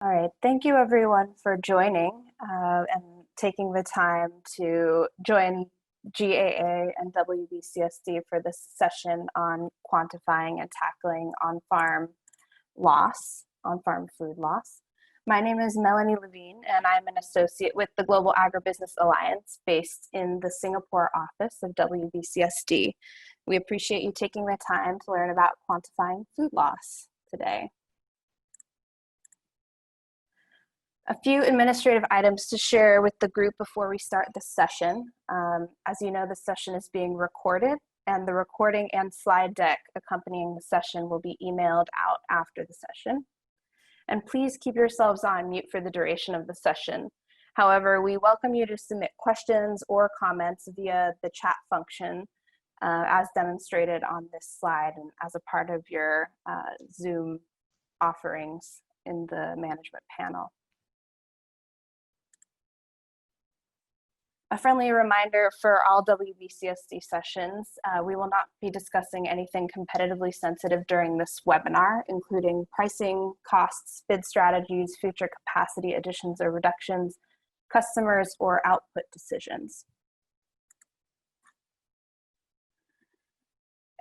All right, thank you everyone for joining and taking the time to join GAA and WBCSD for this session on quantifying and tackling on-farm food loss. My name is Melanie Levine, and I'm an associate with the Global Agribusiness Alliance based in the Singapore office of WBCSD. We appreciate you taking the time to learn about quantifying food loss today. A few administrative items to share with the group before we start the session. As you know, the session is being recorded, and the recording and slide deck accompanying the session will be emailed out after the session. And please keep yourselves on mute for the duration of the session. However, we welcome you to submit questions or comments via the chat function as demonstrated on this slide and as a part of your Zoom offerings in the management panel. A friendly reminder for all WBCSD sessions, we will not be discussing anything competitively sensitive during this webinar, including pricing, costs, bid strategies, future capacity additions or reductions, customers, or output decisions.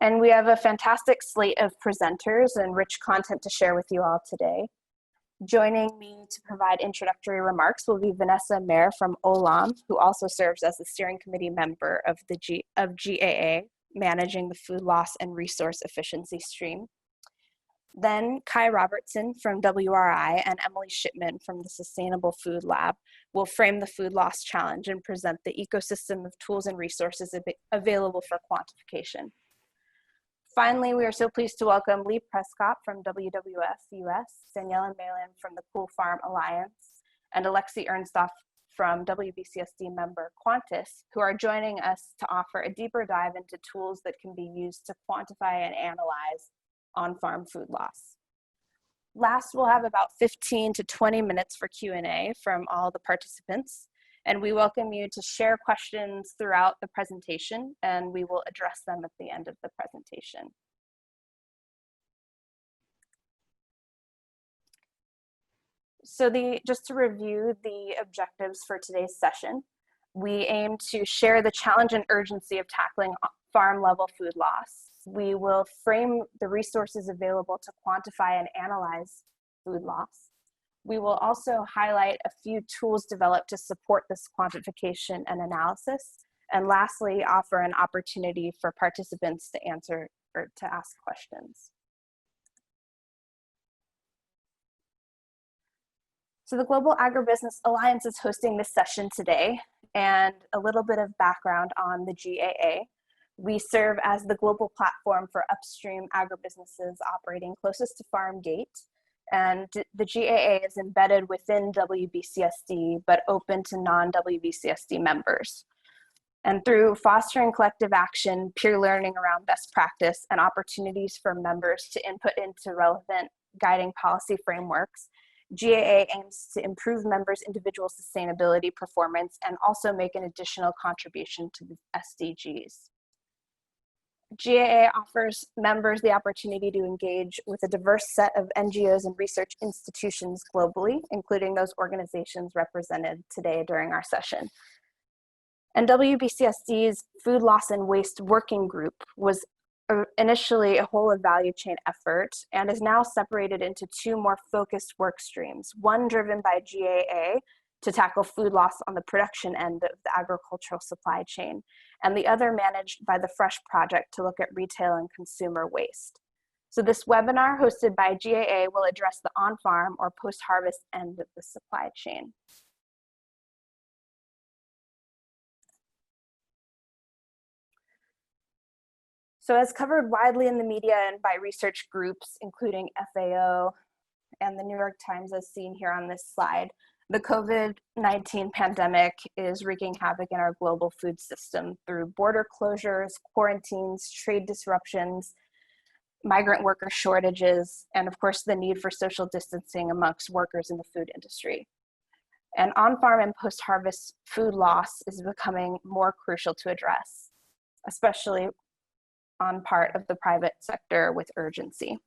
And we have a fantastic slate of presenters and rich content to share with you all today. Joining me to provide introductory remarks will be Vanessa Mayer from OLAM, who also serves as the steering committee member of GAA, managing the food loss and resource efficiency stream. Then Kai Robertson from WRI and Emily Shipman from the Sustainable Food Lab will frame the food loss challenge and present the ecosystem of tools and resources available for quantification. Finally, we are so pleased to welcome Lee Prescott from WWF US, Daniela Malin from the Cool Farm Alliance, and Alexi Ernstoff from WBCSD member Quantis, who are joining us to offer a deeper dive into tools that can be used to quantify and analyze on-farm food loss. Last, we'll have about 15 to 20 minutes for Q&A from all the participants. And we welcome you to share questions throughout the presentation, and we will address them at the end of the presentation. So just to review the objectives for today's session, we aim to share the challenge and urgency of tackling farm-level food loss. We will frame the resources available to quantify and analyze food loss. We will also highlight a few tools developed to support this quantification and analysis. And lastly, offer an opportunity for participants to answer or to ask questions. So the Global Agribusiness Alliance is hosting this session today, and a little bit of background on the GAA. We serve as the global platform for upstream agribusinesses operating closest to farm gate. And the GAA is embedded within WBCSD, but open to non-WBCSD members. And through fostering collective action, peer learning around best practice, and opportunities for members to input into relevant guiding policy frameworks, GAA aims to improve members' individual sustainability performance and also make an additional contribution to the SDGs. GAA offers members the opportunity to engage with a diverse set of NGOs and research institutions globally, including those organizations represented today during our session. And WBCSD's Food Loss and Waste Working Group was initially a whole of value chain effort and is now separated into two more focused work streams, one driven by GAA to tackle food loss on the production end of the agricultural supply chain, and the other managed by the Fresh Project to look at retail and consumer waste. So this webinar hosted by GAA will address the on-farm or post-harvest end of the supply chain. So as covered widely in the media and by research groups, including FAO and the New York Times as seen here on this slide, the COVID-19 pandemic is wreaking havoc in our global food system through border closures, quarantines, trade disruptions, migrant worker shortages, and of course the need for social distancing amongst workers in the food industry. And on-farm and post-harvest food loss is becoming more crucial to address, especially on part of the private sector with urgency.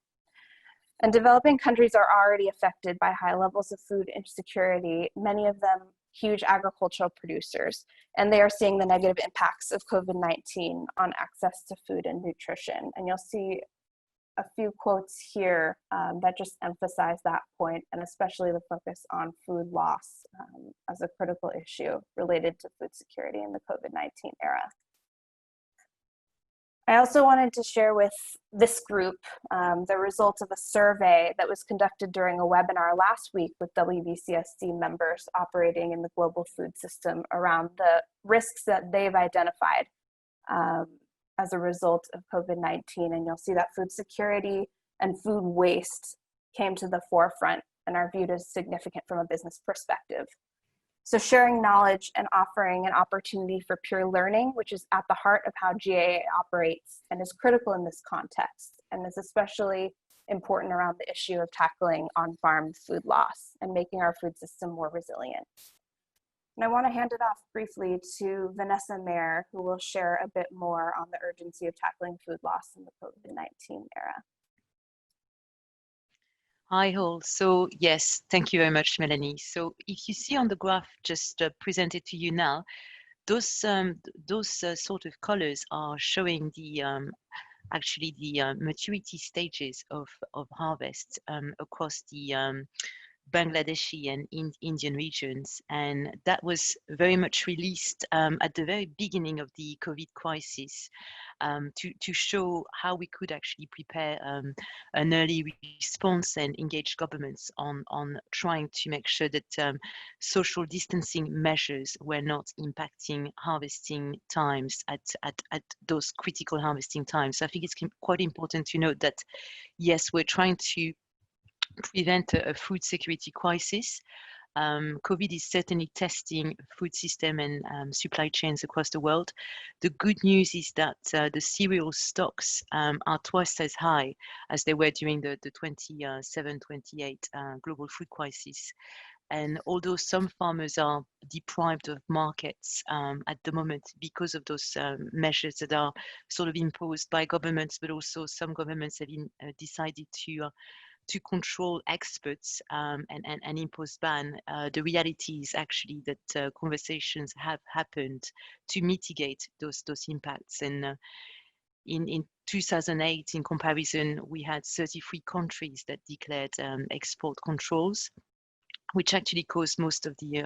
And developing countries are already affected by high levels of food insecurity, many of them huge agricultural producers, and they are seeing the negative impacts of COVID-19 on access to food and nutrition. And you'll see a few quotes here that just emphasize that point, and especially the focus on food loss as a critical issue related to food security in the COVID-19 era. I also wanted to share with this group the results of a survey that was conducted during a webinar last week with WVCSC members operating in the global food system around the risks that they've identified as a result of COVID-19. And you'll see that food security and food waste came to the forefront and are viewed as significant from a business perspective. So sharing knowledge and offering an opportunity for peer learning, which is at the heart of how GAA operates and is critical in this context, and is especially important around the issue of tackling on-farm food loss and making our food system more resilient. And I want to hand it off briefly to Vanessa Mayer, who will share a bit more on the urgency of tackling food loss in the COVID-19 era. Hi all. So yes, thank you very much, Melanie. So if you see on the graph just presented to you now, those sort of colors are showing the actually the maturity stages of harvest across the Bangladeshi and Indian regions, and that was very much released at the very beginning of the COVID crisis to show how we could actually prepare an early response and engage governments on trying to make sure that social distancing measures were not impacting harvesting times at those critical harvesting times. So I think it's quite important to note that yes, we're trying to prevent a food security crisis. COVID is certainly testing food system and supply chains across the world. The good news is that the cereal stocks are twice as high as they were during the 27-28 global food crisis. And although some farmers are deprived of markets at the moment because of those measures that are sort of imposed by governments, but also some governments have decided to control exports and impose ban, the reality is actually that conversations have happened to mitigate those impacts. And in 2008, in comparison, we had 33 countries that declared export controls, which actually caused most of the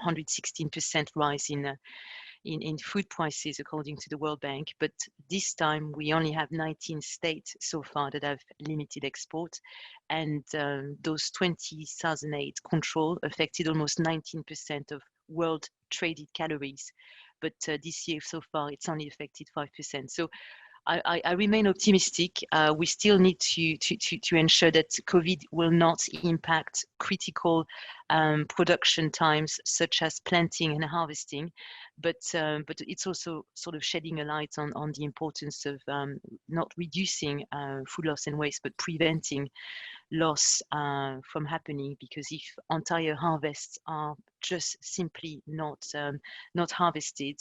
116% rise in food prices, according to the World Bank. But this time we only have 19 states so far that have limited export, and those 2008 control affected almost 19% of world traded calories. But this year so far it's only affected 5%. So I remain optimistic. We still need to ensure that COVID will not impact critical production times such as planting and harvesting, but it's also sort of shedding a light on the importance of not reducing food loss and waste, but preventing loss from happening, because if entire harvests are just simply not harvested,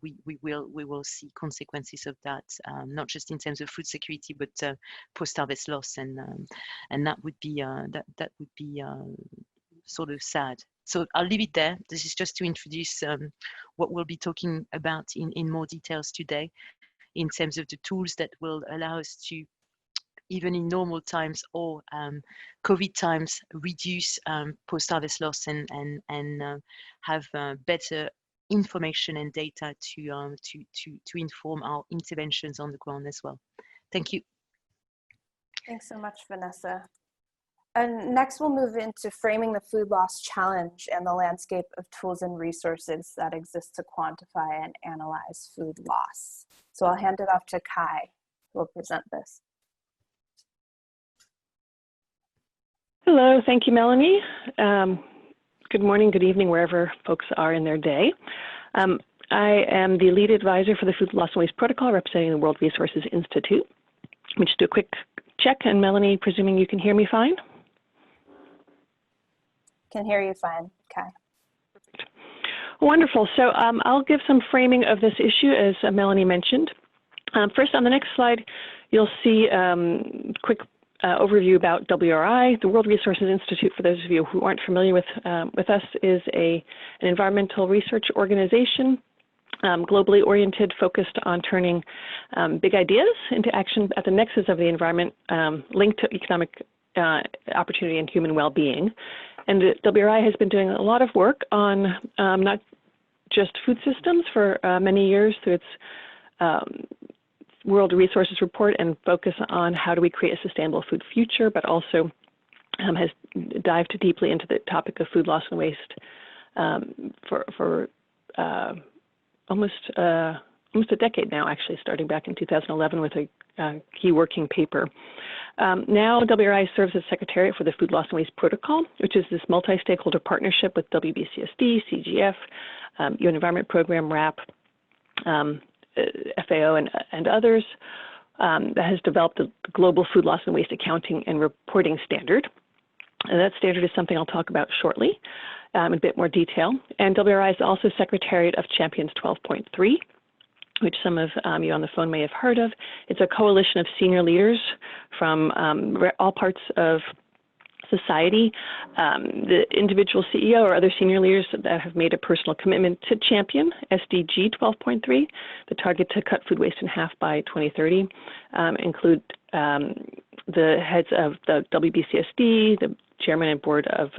we will see consequences of that, not just in terms of food security, but post-harvest loss, and that would be sort of sad. So I'll leave it there. This is just to introduce what we'll be talking about in more details today, in terms of the tools that will allow us to, even in normal times or COVID times, reduce post-harvest loss and have better information and data to inform our interventions on the ground as well. Thank you. Thanks so much, Vanessa. And next we'll move into framing the food loss challenge and the landscape of tools and resources that exist to quantify and analyze food loss. So I'll hand it off to Kai, who will present this. Hello, thank you, Melanie. Good morning, good evening, wherever folks are in their day. I am the lead advisor for the Food Loss and Waste Protocol, representing the World Resources Institute. Let me just do a quick check, and Melanie, presuming you can hear me fine? Can hear you fine, Kai. Perfect. Wonderful. So I'll give some framing of this issue, as Melanie mentioned. First, on the next slide, you'll see quick overview about WRI. The World Resources Institute, for those of you who aren't familiar with us, is an environmental research organization, globally oriented, focused on turning big ideas into action at the nexus of the environment, linked to economic opportunity and human well-being. And WRI has been doing a lot of work on not just food systems for many years through its World Resources Report and focus on how do we create a sustainable food future, but also has dived deeply into the topic of food loss and waste for almost a decade now, actually, starting back in 2011 with a key working paper. Now, WRI serves as Secretariat for the Food Loss and Waste Protocol, which is this multi-stakeholder partnership with WBCSD, CGF, UN Environment Program, RAP, FAO, and others, that has developed the Global Food Loss and Waste Accounting and Reporting Standard. And that standard is something I'll talk about shortly in a bit more detail. And WRI is also Secretariat of Champions 12.3, which some of you on the phone may have heard of. It's a coalition of senior leaders from all parts of society, the individual CEO or other senior leaders that have made a personal commitment to champion SDG 12.3, the target to cut food waste in half by 2030, include the heads of the WBCSD, the chairman and board of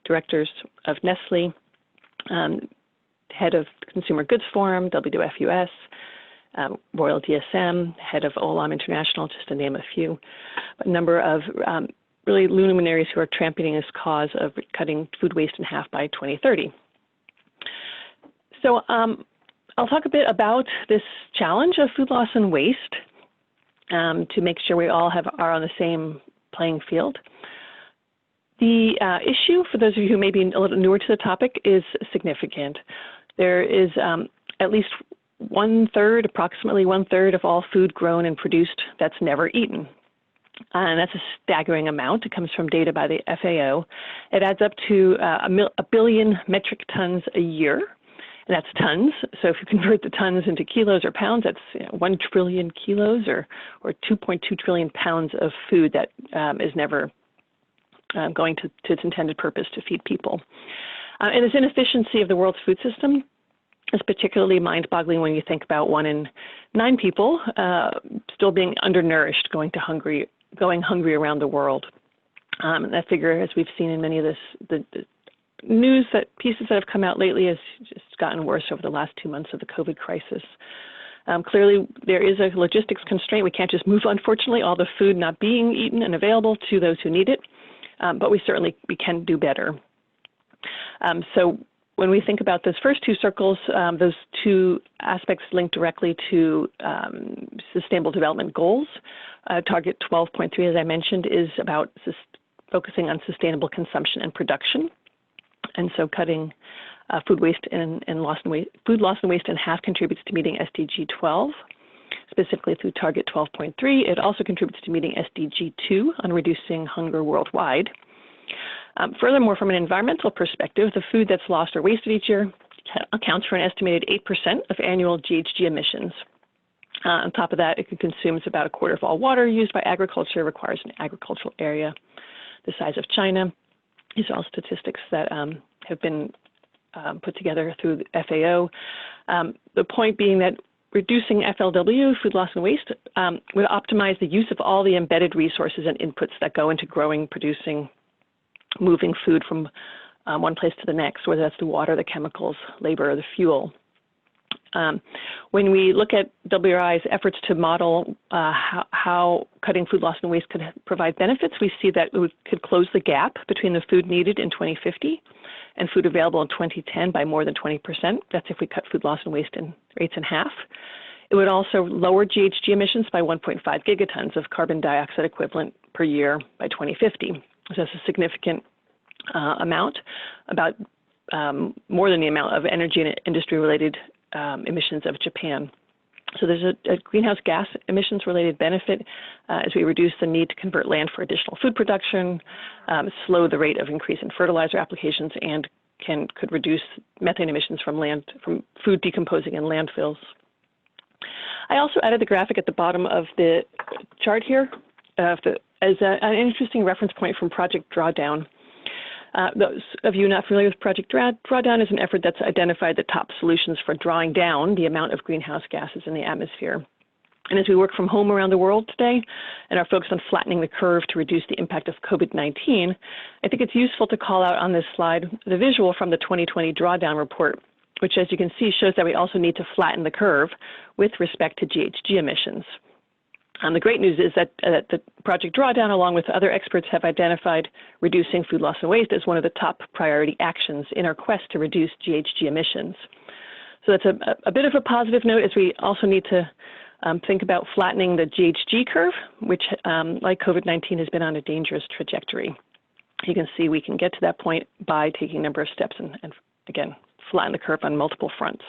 directors of Nestle, head of Consumer Goods Forum, WWF-US, Royal DSM, head of Olam International, just to name a few, a number of really luminaries who are championing this cause of cutting food waste in half by 2030. So I'll talk a bit about this challenge of food loss and waste to make sure we all are on the same playing field. The issue, for those of you who may be a little newer to the topic, is significant. There is at least approximately one third of all food grown and produced that's never eaten. And that's a staggering amount. It comes from data by the FAO. It adds up to a billion metric tons a year, and that's tons. So if you convert the tons into kilos or pounds, that's 1 trillion kilos or 2.2 trillion pounds of food that is never going to its intended purpose to feed people. And this inefficiency of the world's food system is particularly mind-boggling when you think about 1 in 9 people still being undernourished, going hungry around the world. And that figure, as we've seen in many of the news pieces that have come out lately, has just gotten worse over the last 2 months of the COVID crisis. Clearly, there is a logistics constraint. We can't just move, unfortunately, all the food not being eaten and available to those who need it, but we can do better. So when we think about those first 2 circles, those 2 aspects link directly to Sustainable Development Goals. Target 12.3, as I mentioned, is about focusing on sustainable consumption and production. And so cutting food waste and food loss and waste in half contributes to meeting SDG 12, specifically through Target 12.3. It also contributes to meeting SDG 2 on reducing hunger worldwide. Furthermore, from an environmental perspective, the food that's lost or wasted each year accounts for an estimated 8% of annual GHG emissions. On top of that, it consumes about a quarter of all water used by agriculture, requires an agricultural area the size of China. These are all statistics that have been put together through the FAO. The point being that reducing FLW, food loss and waste, would optimize the use of all the embedded resources and inputs that go into growing, producing, moving food from one place to the next, whether that's the water, the chemicals, labor, or the fuel. When we look at WRI's efforts to model how cutting food loss and waste could provide benefits, we see that it could close the gap between the food needed in 2050 and food available in 2010 by more than 20%. That's if we cut food loss and waste rates in half. It would also lower GHG emissions by 1.5 gigatons of carbon dioxide equivalent per year by 2050. So that's a significant amount, about more than the amount of energy and industry-related emissions of Japan. So there's a greenhouse gas emissions related benefit as we reduce the need to convert land for additional food production, slow the rate of increase in fertilizer applications, and could reduce methane emissions from food decomposing in landfills. I also added the graphic at the bottom of the chart here of the as an interesting reference point from Project Drawdown. Those of you not familiar with Project Drawdown is an effort that's identified the top solutions for drawing down the amount of greenhouse gases in the atmosphere. And as we work from home around the world today and are focused on flattening the curve to reduce the impact of COVID-19, I think it's useful to call out on this slide the visual from the 2020 Drawdown report, which, as you can see, shows that we also need to flatten the curve with respect to GHG emissions. The great news is that the Project Drawdown, along with other experts, have identified reducing food loss and waste as one of the top priority actions in our quest to reduce GHG emissions. So that's a bit of a positive note, as we also need to think about flattening the GHG curve, which, like COVID-19, has been on a dangerous trajectory. You can see we can get to that point by taking a number of steps and again, flatten the curve on multiple fronts.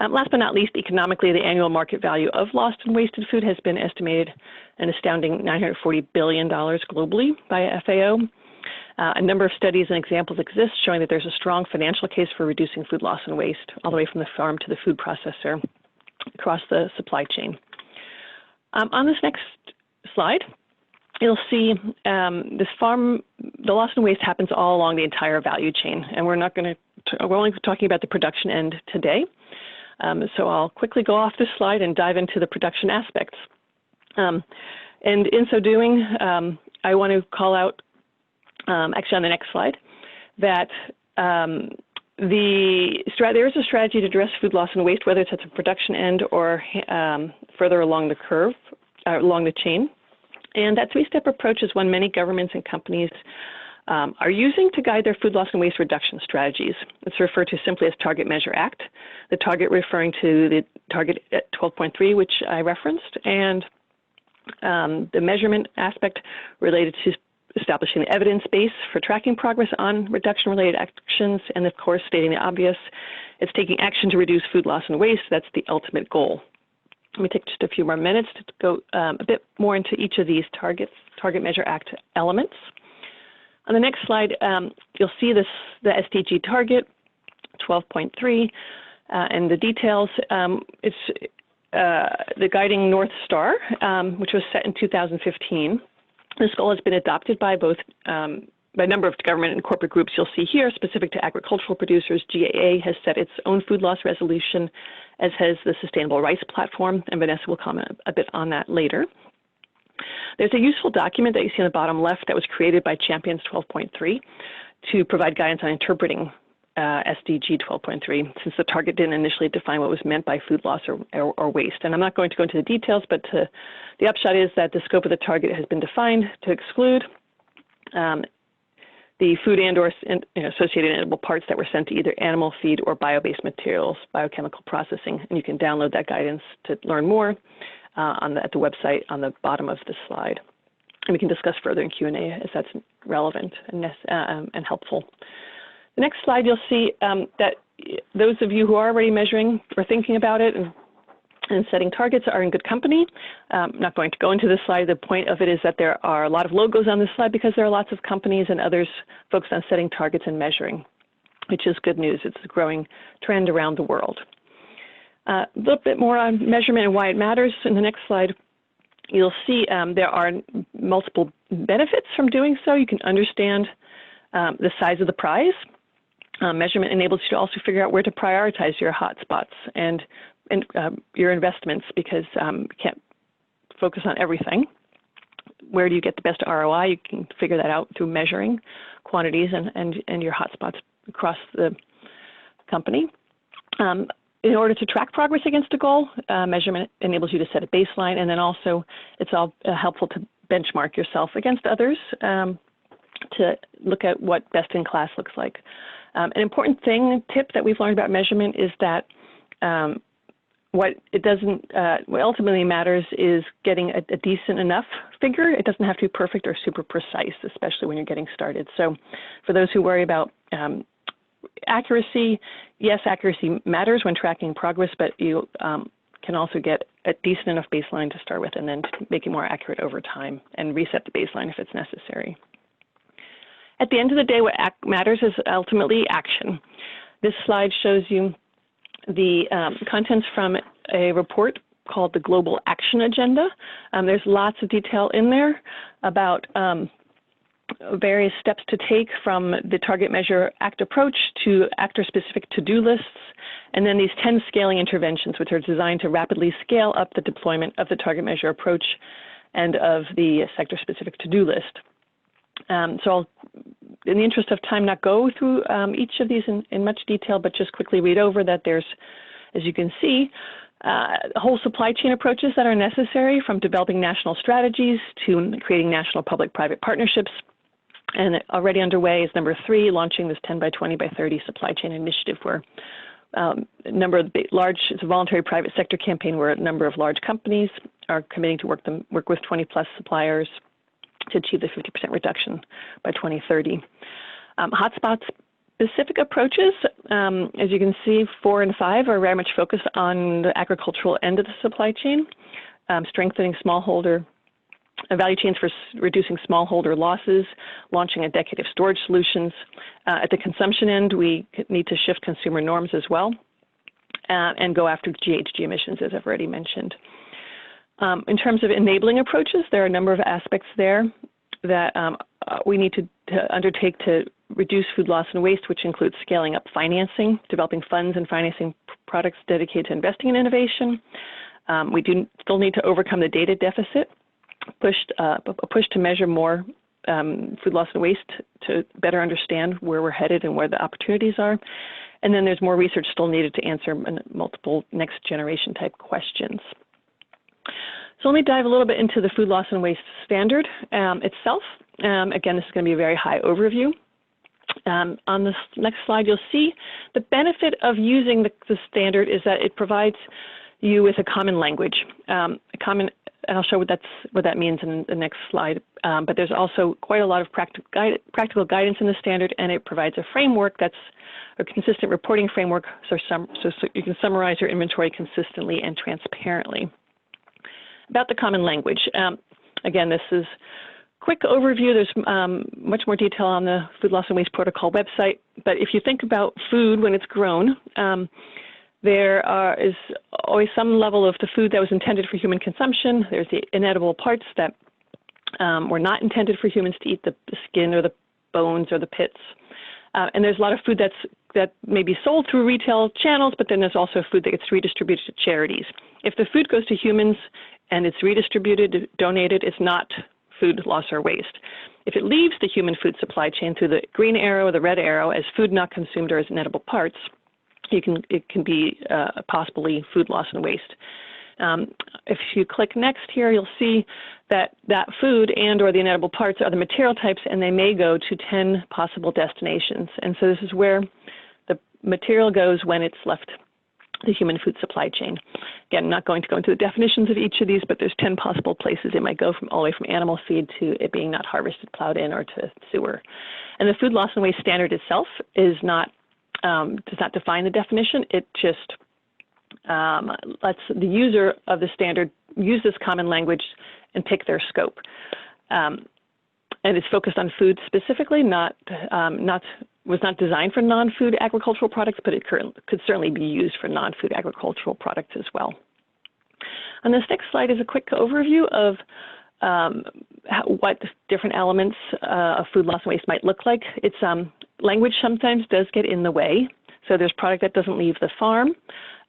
Last but not least, economically, the annual market value of lost and wasted food has been estimated an astounding $940 billion globally by FAO. A number of studies and examples exist showing that there's a strong financial case for reducing food loss and waste all the way from the farm to the food processor across the supply chain. On this next slide, you'll see the loss and waste happens all along the entire value chain, and we're only talking about the production end today. So I'll quickly go off this slide and dive into the production aspects. And in so doing, I want to call out, actually on the next slide, that there is a strategy to address food loss and waste, whether it's at the production end or further along the curve, along the chain. And that three-step approach is one many governments and companies are using to guide their food loss and waste reduction strategies. It's referred to simply as Target Measure Act, the target referring to the target at 12.3, which I referenced, and the measurement aspect related to establishing the evidence base for tracking progress on reduction-related actions, and of course, stating the obvious, it's taking action to reduce food loss and waste. That's the ultimate goal. Let me take just a few more minutes to go a bit more into each of these Target Measure Act elements. On the next slide, you'll see the SDG target, 12.3, and the details. It's the guiding North Star, which was set in 2015. This goal has been adopted by both by a number of government and corporate groups you'll see here. Specific to agricultural producers, GAA has set its own food loss resolution, as has the Sustainable Rice Platform, and Vanessa will comment a bit on that later. There's a useful document that you see on the bottom left that was created by Champions 12.3 to provide guidance on interpreting SDG 12.3, since the target didn't initially define what was meant by food loss or waste. And I'm not going to go into the details, but the upshot is that the scope of the target has been defined to exclude the food and/or associated edible parts that were sent to either animal feed or bio-based materials, biochemical processing. And you can download that guidance to learn more at the website on the bottom of the slide. And we can discuss further in Q&A as that's relevant and helpful. The next slide, you'll see that those of you who are already measuring or thinking about it and setting targets are in good company. I'm not going to go into this slide. The point of it is that there are a lot of logos on this slide because there are lots of companies and others focused on setting targets and measuring, which is good news. It's a growing trend around the world. A little bit more on measurement and why it matters. In the next slide, you'll see there are multiple benefits from doing so. You can understand the size of the prize. Measurement enables you to also figure out where to prioritize your hotspots and your investments, because you can't focus on everything. Where do you get the best ROI? You can figure that out through measuring quantities and your hotspots across the company. In order to track progress against a goal, measurement enables you to set a baseline, and then also it's all helpful to benchmark yourself against others to look at what best in class looks like. An important tip that we've learned about measurement is that what ultimately matters is getting a decent enough figure. It doesn't have to be perfect or super precise, especially when you're getting started. So for those who worry about accuracy, yes, accuracy matters when tracking progress, but you can also get a decent enough baseline to start with and then to make it more accurate over time and reset the baseline if it's necessary. At the end of the day, what matters is ultimately action. This slide shows you the contents from a report called the Global Action Agenda. There's lots of detail in there about various steps to take, from the target measure act approach to actor-specific to-do lists, and then these 10 scaling interventions, which are designed to rapidly scale up the deployment of the target measure approach and of the sector-specific to-do list. So I'll, in the interest of time, not go through each of these in much detail, but just quickly read over that there's, as you can see, whole supply chain approaches that are necessary, from developing national strategies to creating national public-private partnerships. And already underway is number 3, launching this 10 by 20 by 30 supply chain initiative, where a number of large, it's a voluntary private sector campaign where a number of large companies are committing to work with 20 plus suppliers to achieve the 50% reduction by 2030. Hotspots specific approaches, as you can see, 4 and 5 are very much focused on the agricultural end of the supply chain, strengthening smallholder value chains for reducing smallholder losses, launching a decade of storage solutions. At the consumption end, we need to shift consumer norms as well, and go after GHG emissions, as I've already mentioned. In terms of enabling approaches, there are a number of aspects there that we need to undertake to reduce food loss and waste, which includes scaling up financing, developing funds and financing products dedicated to investing in innovation. We do still need to overcome the data deficit, a push to measure more food loss and waste to better understand where we're headed and where the opportunities are. And then there's more research still needed to answer multiple next generation type questions. So let me dive a little bit into the food loss and waste standard itself. Again, this is going to be a very high overview. On this next slide, you'll see the benefit of using the standard is that it provides you with a common language, and I'll show what that means in the next slide. But there's also quite a lot of practical guidance in the standard, and it provides a framework that's a consistent reporting framework, so you can summarize your inventory consistently and transparently. About the common language, again, this is quick overview. There's much more detail on the Food Loss and Waste Protocol website. But if you think about food when it's grown, there is always some level of the food that was intended for human consumption. There's the inedible parts that were not intended for humans to eat, the skin or the bones or the pits. And there's a lot of food that may be sold through retail channels, but then there's also food that gets redistributed to charities. If the food goes to humans and it's redistributed, donated, it's not food loss or waste. If it leaves the human food supply chain through the green arrow or the red arrow as food not consumed or as inedible parts, it can be possibly food loss and waste. If you click next here, you'll see that food and or the inedible parts are the material types, and they may go to 10 possible destinations. And so this is where the material goes when it's left the human food supply chain. Again, I'm not going to go into the definitions of each of these, but there's 10 possible places it might go, from all the way from animal feed to it being not harvested, plowed in, or to sewer. And the food loss and waste standard itself is not does not define the definition. It just lets the user of the standard use this common language and pick their scope. And it's focused on food specifically, was not designed for non-food agricultural products, but it could certainly be used for non-food agricultural products as well. On this next slide is a quick overview of what different elements of food loss and waste might look like. It's language sometimes does get in the way. So there's product that doesn't leave the farm.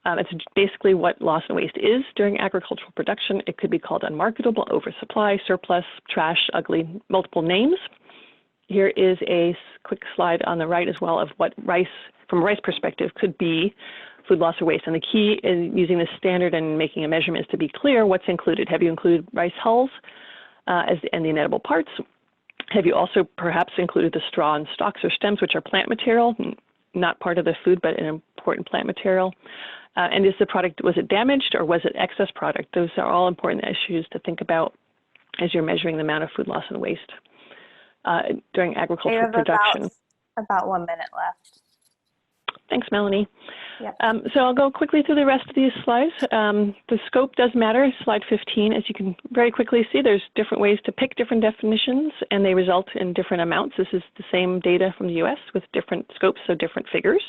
It's basically what loss and waste is during agricultural production. It could be called unmarketable, oversupply, surplus, trash, ugly, multiple names. Here is a quick slide on the right as well of what rice, from a rice perspective, could be food loss or waste. And the key in using this standard and making a measurement is to be clear what's included. Have you included rice hulls and the inedible parts? Have you also perhaps included the straw and stalks or stems, which are plant material, not part of the food, but an important plant material? And is the product, was it damaged or was it excess product? Those are all important issues to think about as you're measuring the amount of food loss and waste during agricultural production. About 1 minute left. Thanks, Melanie. Yep. So I'll go quickly through the rest of these slides. The scope does matter, slide 15. As you can very quickly see, there's different ways to pick different definitions, and they result in different amounts. This is the same data from the US with different scopes, so different figures.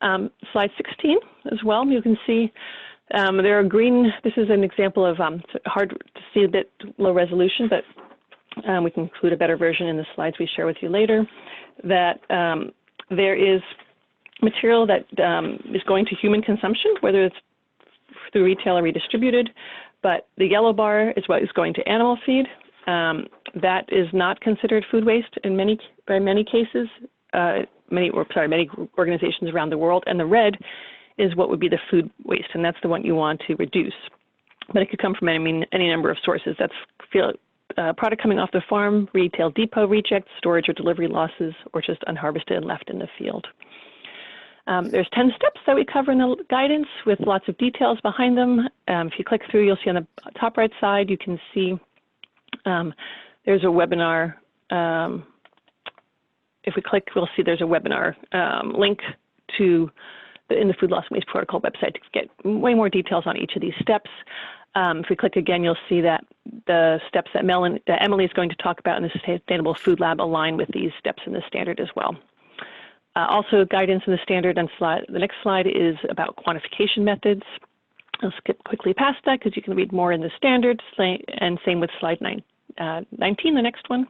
Slide 16 as well, you can see There are green, this is an example of, hard to see a bit low resolution, but we can include a better version in the slides we share with you later, that there is material that is going to human consumption, whether it's through retail or redistributed, but the yellow bar is what is going to animal feed. That is not considered food waste by many cases, many organizations around the world, and the red is what would be the food waste, and that's the one you want to reduce. But it could come from any number of sources. That's product coming off the farm, retail depot rejects, storage or delivery losses, or just unharvested and left in the field. There's 10 steps that we cover in the guidance with lots of details behind them. If you click through, you'll see on the top right side, you can see there's a webinar. If we click, we'll see there's a webinar link to in the Food Loss and Waste Protocol website to get way more details on each of these steps. If we click again, you'll see that the steps that Emily is going to talk about in the Sustainable Food Lab align with these steps in the standard as well. Also, guidance in the standard on the next slide is about quantification methods. I'll skip quickly past that because you can read more in the standard, and same with slide 19, the next one.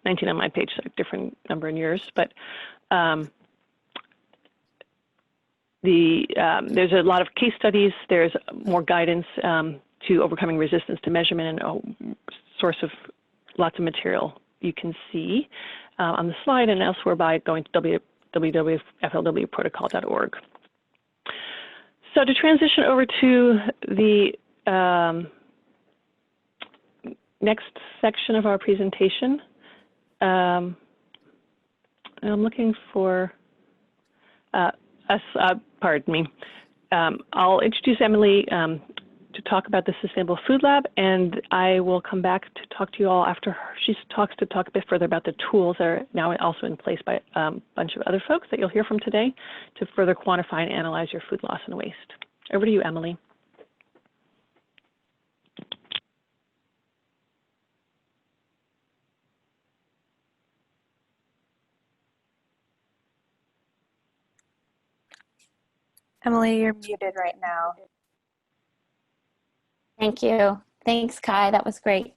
19 on my page, so a different number in yours, but there's a lot of case studies. There's more guidance to overcoming resistance to measurement, and a source of lots of material you can see on the slide and elsewhere by going to www.flwprotocol.org. So to transition over to the next section of our presentation, I'm looking for pardon me. I'll introduce Emily to talk about the Sustainable Food Lab, and I will come back to talk to you all after she talks to talk a bit further about the tools that are now also in place by a bunch of other folks that you'll hear from today to further quantify and analyze your food loss and waste. Over to you, Emily. Emily, you're muted right now. Thank you. Thanks, Kai. That was great.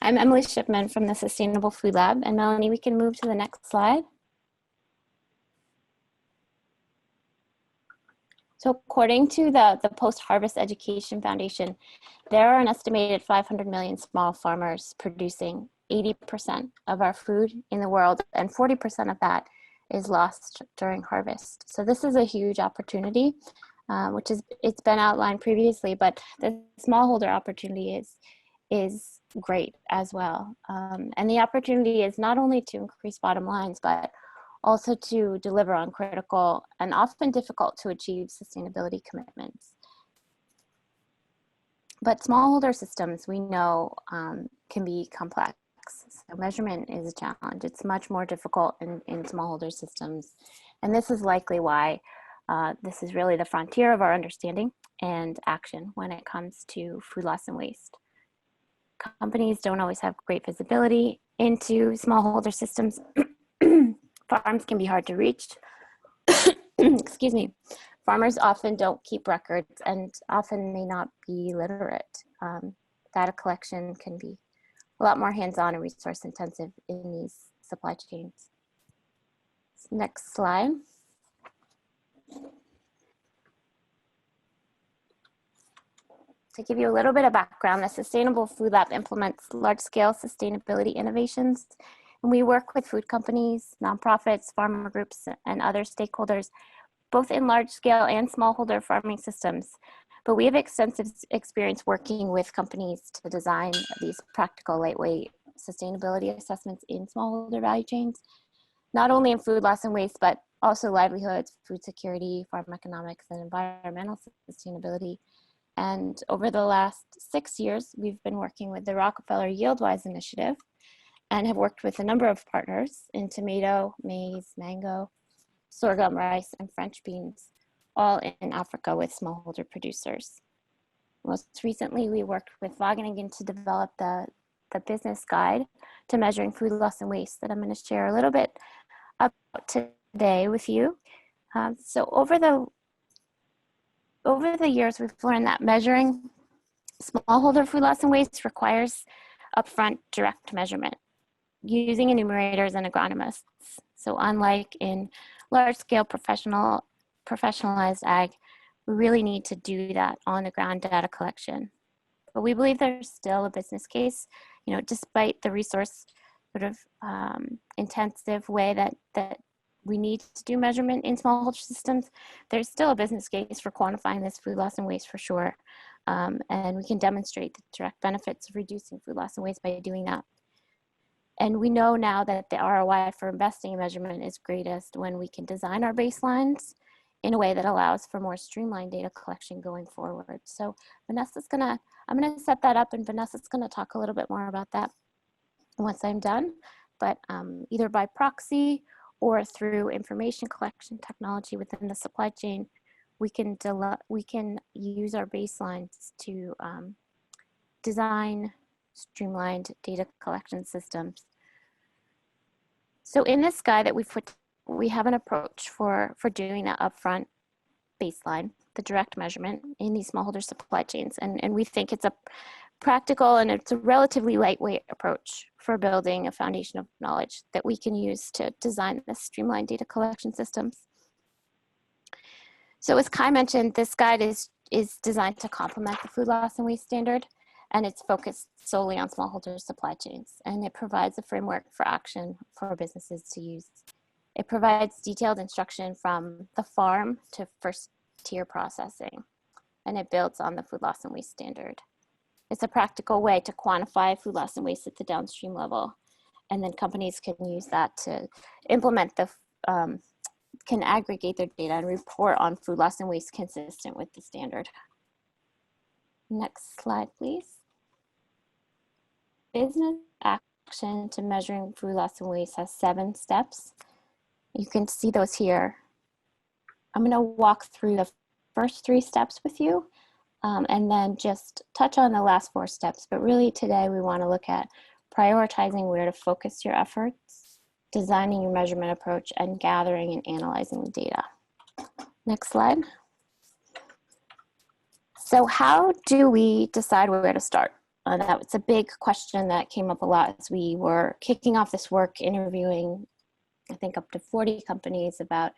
I'm Emily Shipman from the Sustainable Food Lab. And Melanie, we can move to the next slide. So according to the Post-Harvest Education Foundation, there are an estimated 500 million small farmers producing 80% of our food in the world, and 40% of that is lost during harvest. So this is a huge opportunity, it's been outlined previously, but the smallholder opportunity is great as well. And the opportunity is not only to increase bottom lines, but also to deliver on critical and often difficult to achieve sustainability commitments. But smallholder systems, we know, can be complex. So measurement is a challenge. It's much more difficult in smallholder systems. And this is likely why this is really the frontier of our understanding and action when it comes to food loss and waste. Companies don't always have great visibility into smallholder systems. Farms can be hard to reach. Excuse me. Farmers often don't keep records and often may not be literate. Data collection can be a lot more hands-on and resource intensive in these supply chains. Next slide. To give you a little bit of background, the Sustainable Food Lab implements large-scale sustainability innovations. And we work with food companies, nonprofits, farmer groups, and other stakeholders, both in large-scale and smallholder farming systems. But we have extensive experience working with companies to design these practical, lightweight sustainability assessments in smallholder value chains, not only in food loss and waste, but also livelihoods, food security, farm economics, and environmental sustainability. And over the last 6 years, we've been working with the Rockefeller YieldWise initiative and have worked with a number of partners in tomato, maize, mango, sorghum, rice, and French beans, all in Africa with smallholder producers. Most recently, we worked with Wageningen to develop the business guide to measuring food loss and waste that I'm going to share a little bit about today with you. So over over the years, we've learned that measuring smallholder food loss and waste requires upfront direct measurement using enumerators and agronomists. So unlike in large-scale professionalized ag, we really need to do that on-the-ground data collection. But we believe there's still a business case, despite the resource sort of intensive way that we need to do measurement in smallholder systems. There's still a business case for quantifying this food loss and waste for sure. And we can demonstrate the direct benefits of reducing food loss and waste by doing that. And we know now that the ROI for investing in measurement is greatest when we can design our baselines in a way that allows for more streamlined data collection going forward. So I'm gonna set that up, and Vanessa's gonna talk a little bit more about that once I'm done. But either by proxy or through information collection technology within the supply chain, we can use our baselines to design streamlined data collection systems. So in this guide that we have an approach for doing that upfront baseline, the direct measurement in these smallholder supply chains. And we think it's a practical and it's a relatively lightweight approach for building a foundation of knowledge that we can use to design the streamlined data collection systems. So as Kai mentioned, this guide is designed to complement the food loss and waste standard, and it's focused solely on smallholder supply chains, and it provides a framework for action for businesses to use. It provides detailed instruction from the farm to first tier processing, and it builds on the food loss and waste standard. It's a practical way to quantify food loss and waste at the downstream level, and then companies can use that to implement can aggregate their data and report on food loss and waste consistent with the standard. Next slide, please. Business action to measuring food loss and waste has 7 steps. You can see those here. I'm going to walk through the first 3 steps with you and then just touch on the last 4 steps. But really today we want to look at prioritizing where to focus your efforts, designing your measurement approach, and gathering and analyzing the data. Next slide. So how do we decide where to start? That was a big question that came up a lot as we were kicking off this work, interviewing, I think, up to 40 companies about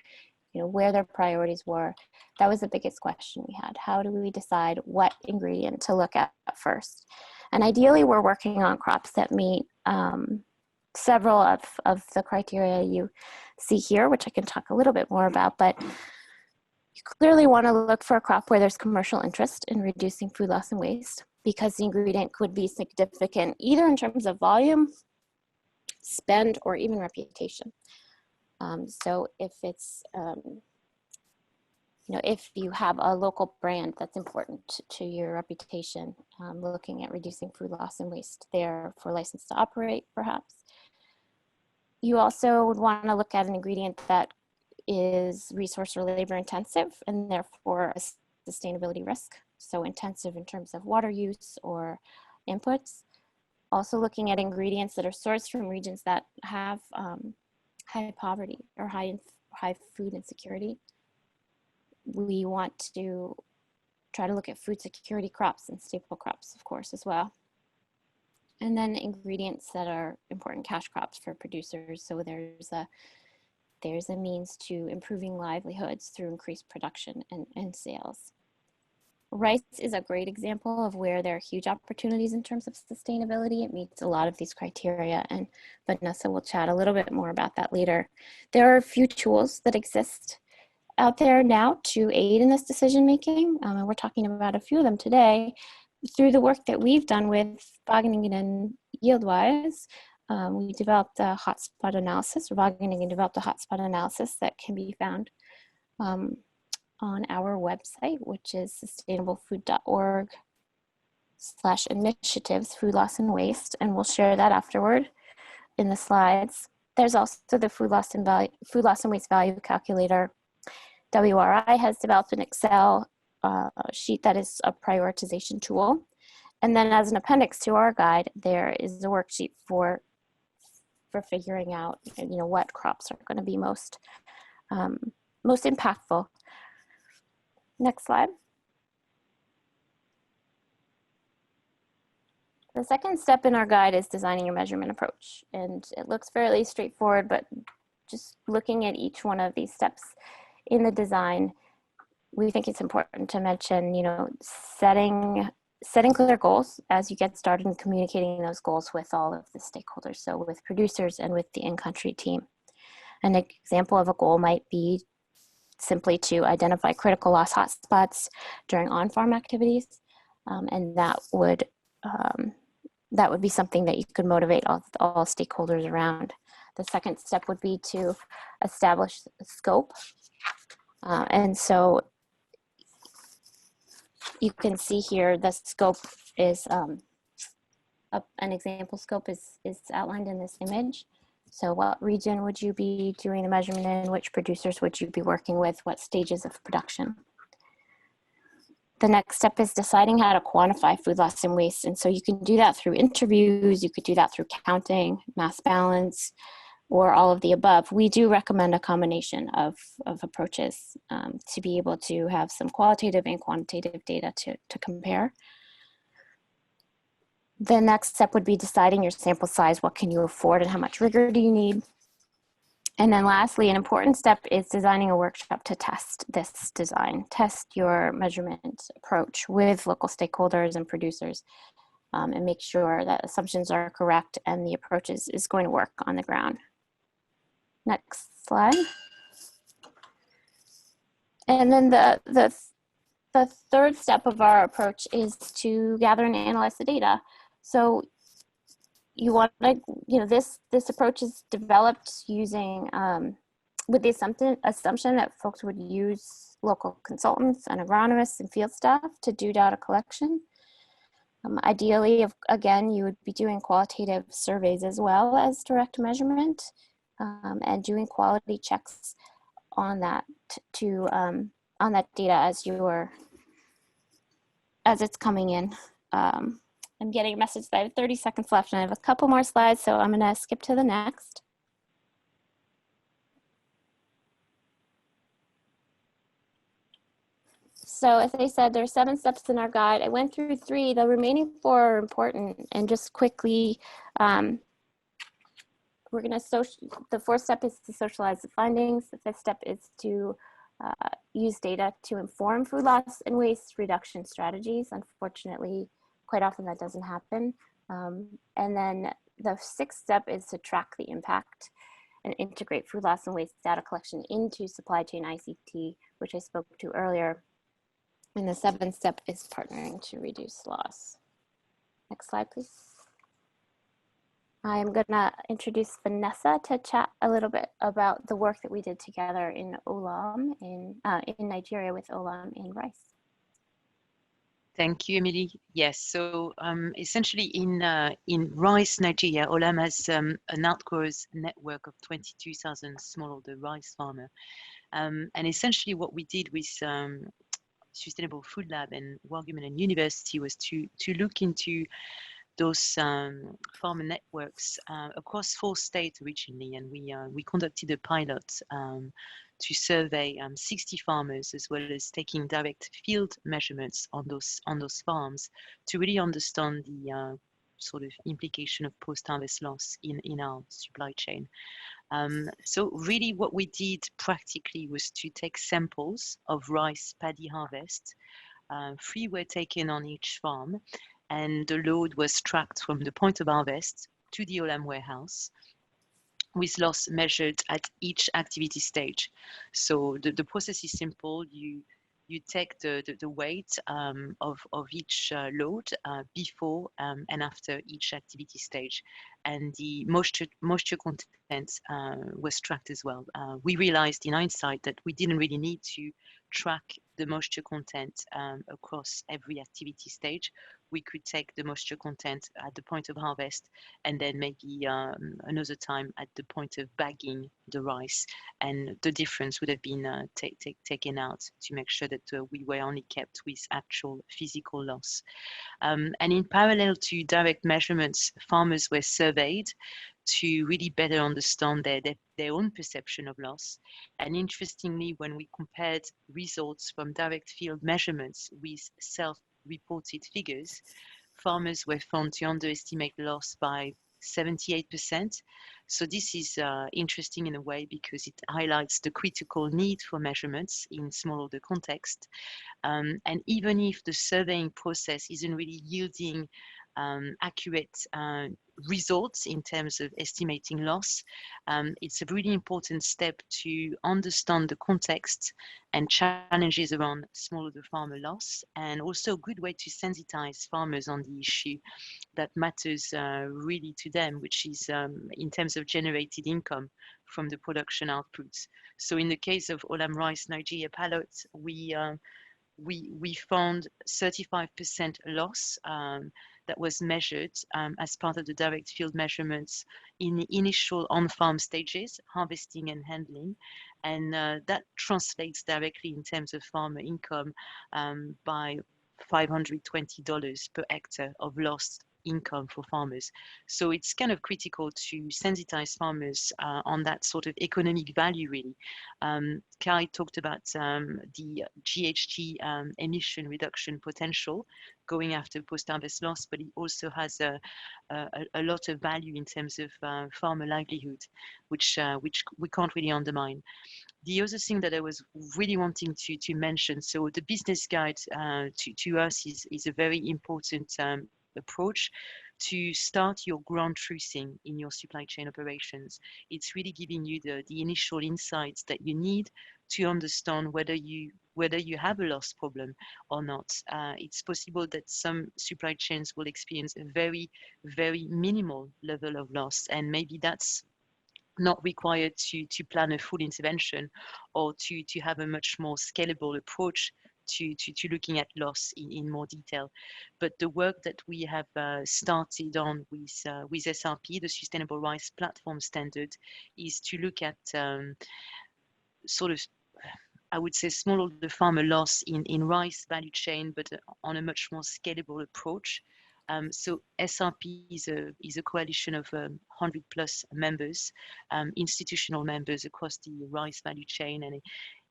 where their priorities were. That was the biggest question we had. How do we decide what ingredient to look at first? And ideally, we're working on crops that meet several of the criteria you see here, which I can talk a little bit more about, but you clearly want to look for a crop where there's commercial interest in reducing food loss and waste, because the ingredient could be significant either in terms of volume, spend, or even reputation. So if it's, if you have a local brand that's important to your reputation, looking at reducing food loss and waste there for license to operate, perhaps. You also would want to look at an ingredient that is resource or labor intensive and therefore a sustainability risk. So intensive in terms of water use or inputs. Also looking at ingredients that are sourced from regions that have high poverty or high food insecurity. We want to try to look at food security crops and staple crops, of course, as well. And then ingredients that are important cash crops for producers. So there's a means to improving livelihoods through increased production and sales. Rice is a great example of where there are huge opportunities in terms of sustainability. It meets a lot of these criteria, and Vanessa will chat a little bit more about that later. There are a few tools that exist out there now to aid in this decision making, and we're talking about a few of them today. Through the work that we've done with Wageningen and YieldWise, we developed a hotspot analysis, or Wageningen developed a hotspot analysis that can be found on our website, which is sustainablefood.org/initiatives, food loss and waste, and we'll share that afterward in the slides. There's also the food loss and waste value calculator. WRI has developed an Excel sheet that is a prioritization tool. And then as an appendix to our guide, there is a worksheet for figuring out, what crops are going to be most impactful. Next slide. The second step in our guide is designing your measurement approach. And it looks fairly straightforward, but just looking at each one of these steps in the design, we think it's important to mention, setting clear goals as you get started and communicating those goals with all of the stakeholders. So with producers and with the in-country team. An example of a goal might be simply to identify critical loss hotspots during on-farm activities. And that would be something that you could motivate all stakeholders around. The second step would be to establish a scope. And so you can see here the scope is, an example scope is outlined in this image. So what region would you be doing the measurement in? Which producers would you be working with? What stages of production? The next step is deciding how to quantify food loss and waste. And so you can do that through interviews, you could do that through counting, mass balance, or all of the above. We do recommend a combination of approaches to be able to have some qualitative and quantitative data to compare. The next step would be deciding your sample size. What can you afford and how much rigor do you need? And then lastly, an important step is designing a workshop to test this design, test your measurement approach with local stakeholders and producers, and make sure that assumptions are correct and the approach is going to work on the ground. Next slide. And then the third step of our approach is to gather and analyze the data. So you want to, this approach is developed using, with the assumption that folks would use local consultants and agronomists and field staff to do data collection. Ideally, again, you would be doing qualitative surveys as well as direct measurement, and doing quality checks on that on that data as it's coming in. I'm getting a message that I have 30 seconds left and I have a couple more slides, so I'm gonna skip to the next. So as I said, there are 7 steps in our guide. I went through 3, the remaining 4 are important, and just quickly, the 4th step is to socialize the findings. The 5th step is to use data to inform food loss and waste reduction strategies. Unfortunately, quite often that doesn't happen. And then the 6th step is to track the impact and integrate food loss and waste data collection into supply chain ICT, which I spoke to earlier. And the 7th step is partnering to reduce loss. Next slide, please. I'm gonna introduce Vanessa to chat a little bit about the work that we did together in Olam, in Nigeria with Olam in rice. Thank you, Emily. Yes, so essentially in rice Nigeria, Olam has an outgrowers network of 22,000 smallholder rice farmer. And essentially what we did with Sustainable Food Lab and Wagyu University was to look into those farmer networks across 4 states originally, and we conducted a pilot to survey 60 farmers, as well as taking direct field measurements on those farms to really understand the sort of implication of post-harvest loss in our supply chain. So really what we did practically was to take samples of rice paddy harvest. 3 were taken on each farm, and the load was tracked from the point of harvest to the Olam warehouse, with loss measured at each activity stage. So the process is simple. You take the weight of each load before and after each activity stage, and the moisture content was tracked as well. We realized in hindsight that we didn't really need to track the moisture content across every activity stage. We could take the moisture content at the point of harvest, and then maybe another time at the point of bagging the rice, and the difference would have been taken out to make sure that we were only kept with actual physical loss. And in parallel to direct measurements, farmers were surveyed to really better understand their own perception of loss. And interestingly, when we compared results from direct field measurements with self-reported figures, farmers were found to underestimate loss by 78%. So this is interesting in a way because it highlights the critical need for measurements in smallholder context. And even if the surveying process isn't really yielding accurate results in terms of estimating loss, it's a really important step to understand the context and challenges around smallholder farmer loss, and also a good way to sensitize farmers on the issue that matters really to them, which is in terms of generated income from the production outputs. So in the case of Olam Rice Nigeria pilot, we found 35% loss that was measured as part of the direct field measurements in the initial on-farm stages, harvesting and handling. And that translates directly in terms of farmer income by $520 per hectare of lost income for farmers. So it's kind of critical to sensitize farmers on that sort of economic value, really. Kai talked about the GHG emission reduction potential going after post-harvest loss, but it also has a lot of value in terms of farmer livelihood, which we can't really undermine. The other thing that I was really wanting to mention, so the business guide to us is a very important approach to start your ground truthing in your supply chain operations. It's really giving you the initial insights that you need to understand whether you have a loss problem or not. It's possible that some supply chains will experience a very, very minimal level of loss, and maybe that's not required to plan a full intervention or to have a much more scalable approach to looking at loss in more detail. But the work that we have started on with SRP, the Sustainable Rice Platform Standard, is to look at sort of, I would say, smallholder farmer loss in rice value chain, but on a much more scalable approach. So SRP is a coalition of 100 plus members, institutional members across the rice value chain, and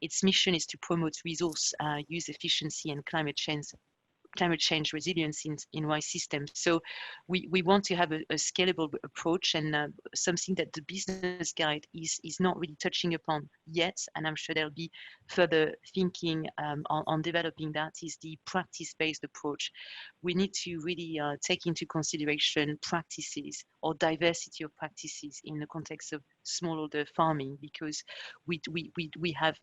its mission is to promote resource use efficiency and climate change resilience in rice systems. So we want to have a scalable approach, and something that the business guide is not really touching upon yet, and I'm sure there'll be further thinking on developing that, is the practice-based approach. We need to really take into consideration practices or diversity of practices in the context of smallholder farming, because we have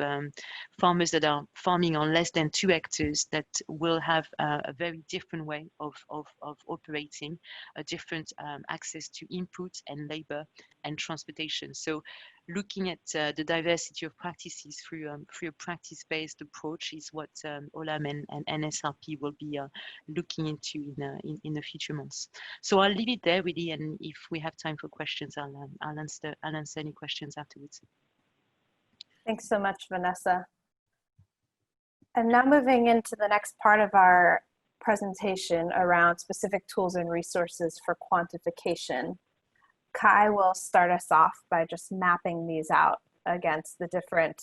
farmers that are farming on less than 2 hectares that will have a very different way of operating, a different access to input and labor and transportation. So looking at the diversity of practices through a practice-based approach is what Olam and SRP will be looking into in the future months. So I'll leave it there, really, and if we have time for questions, I'll answer any questions afterwards. Thanks so much, Vanessa. And now moving into the next part of our presentation around specific tools and resources for quantification. Kai will start us off by just mapping these out against the different,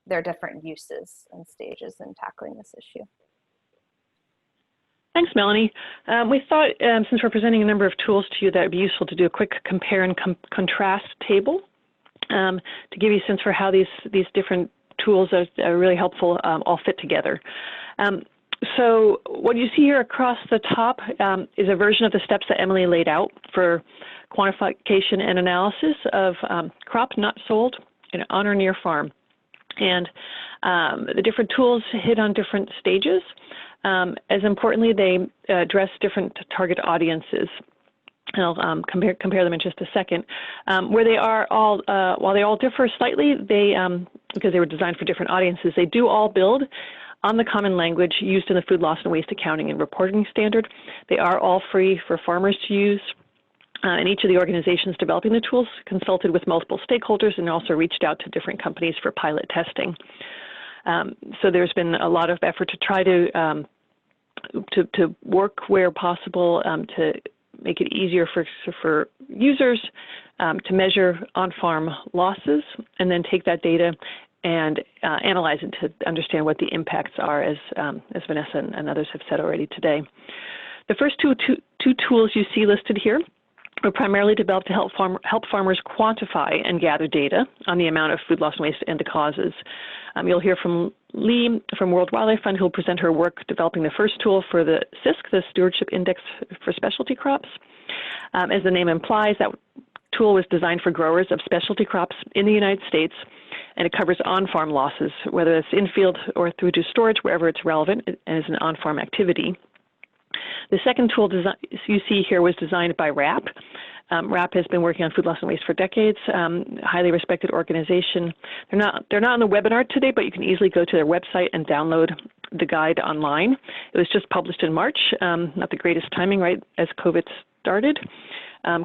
their different uses and stages in tackling this issue. Thanks, Melanie. We thought, since we're presenting a number of tools to you, that it would be useful to do a quick compare and contrast table to give you a sense for how these different tools are really helpful all fit together. So what you see here across the top is a version of the steps that Emily laid out for quantification and analysis of crop not sold on or near farm. And the different tools hit on different stages. As importantly, they address different target audiences. And I'll compare them in just a second. Where they are all, while they all differ slightly, they because they were designed for different audiences, they do all build on the common language used in the Food Loss and Waste Accounting and Reporting Standard. They are all free for farmers to use. And each of the organizations developing the tools consulted with multiple stakeholders and also reached out to different companies for pilot testing. So there's been a lot of effort to try to work where possible to make it easier for users to measure on-farm losses and then take that data and analyze it to understand what the impacts are, as Vanessa and others have said already today. The first two tools you see listed here were primarily developed to help farmers quantify and gather data on the amount of food loss and waste and the causes. You'll hear from Lee from World Wildlife Fund, who will present her work developing the first tool for the SISC, the Stewardship Index for Specialty Crops. As the name implies, that tool was designed for growers of specialty crops in the United States, and it covers on-farm losses, whether it's in-field or through to storage, wherever it's relevant, and is an on-farm activity. The second tool you see here was designed by RAP. RAP has been working on food loss and waste for decades, highly respected organization. They're not on the webinar today, but you can easily go to their website and download the guide online. It was just published in March, not the greatest timing, right, as COVID started,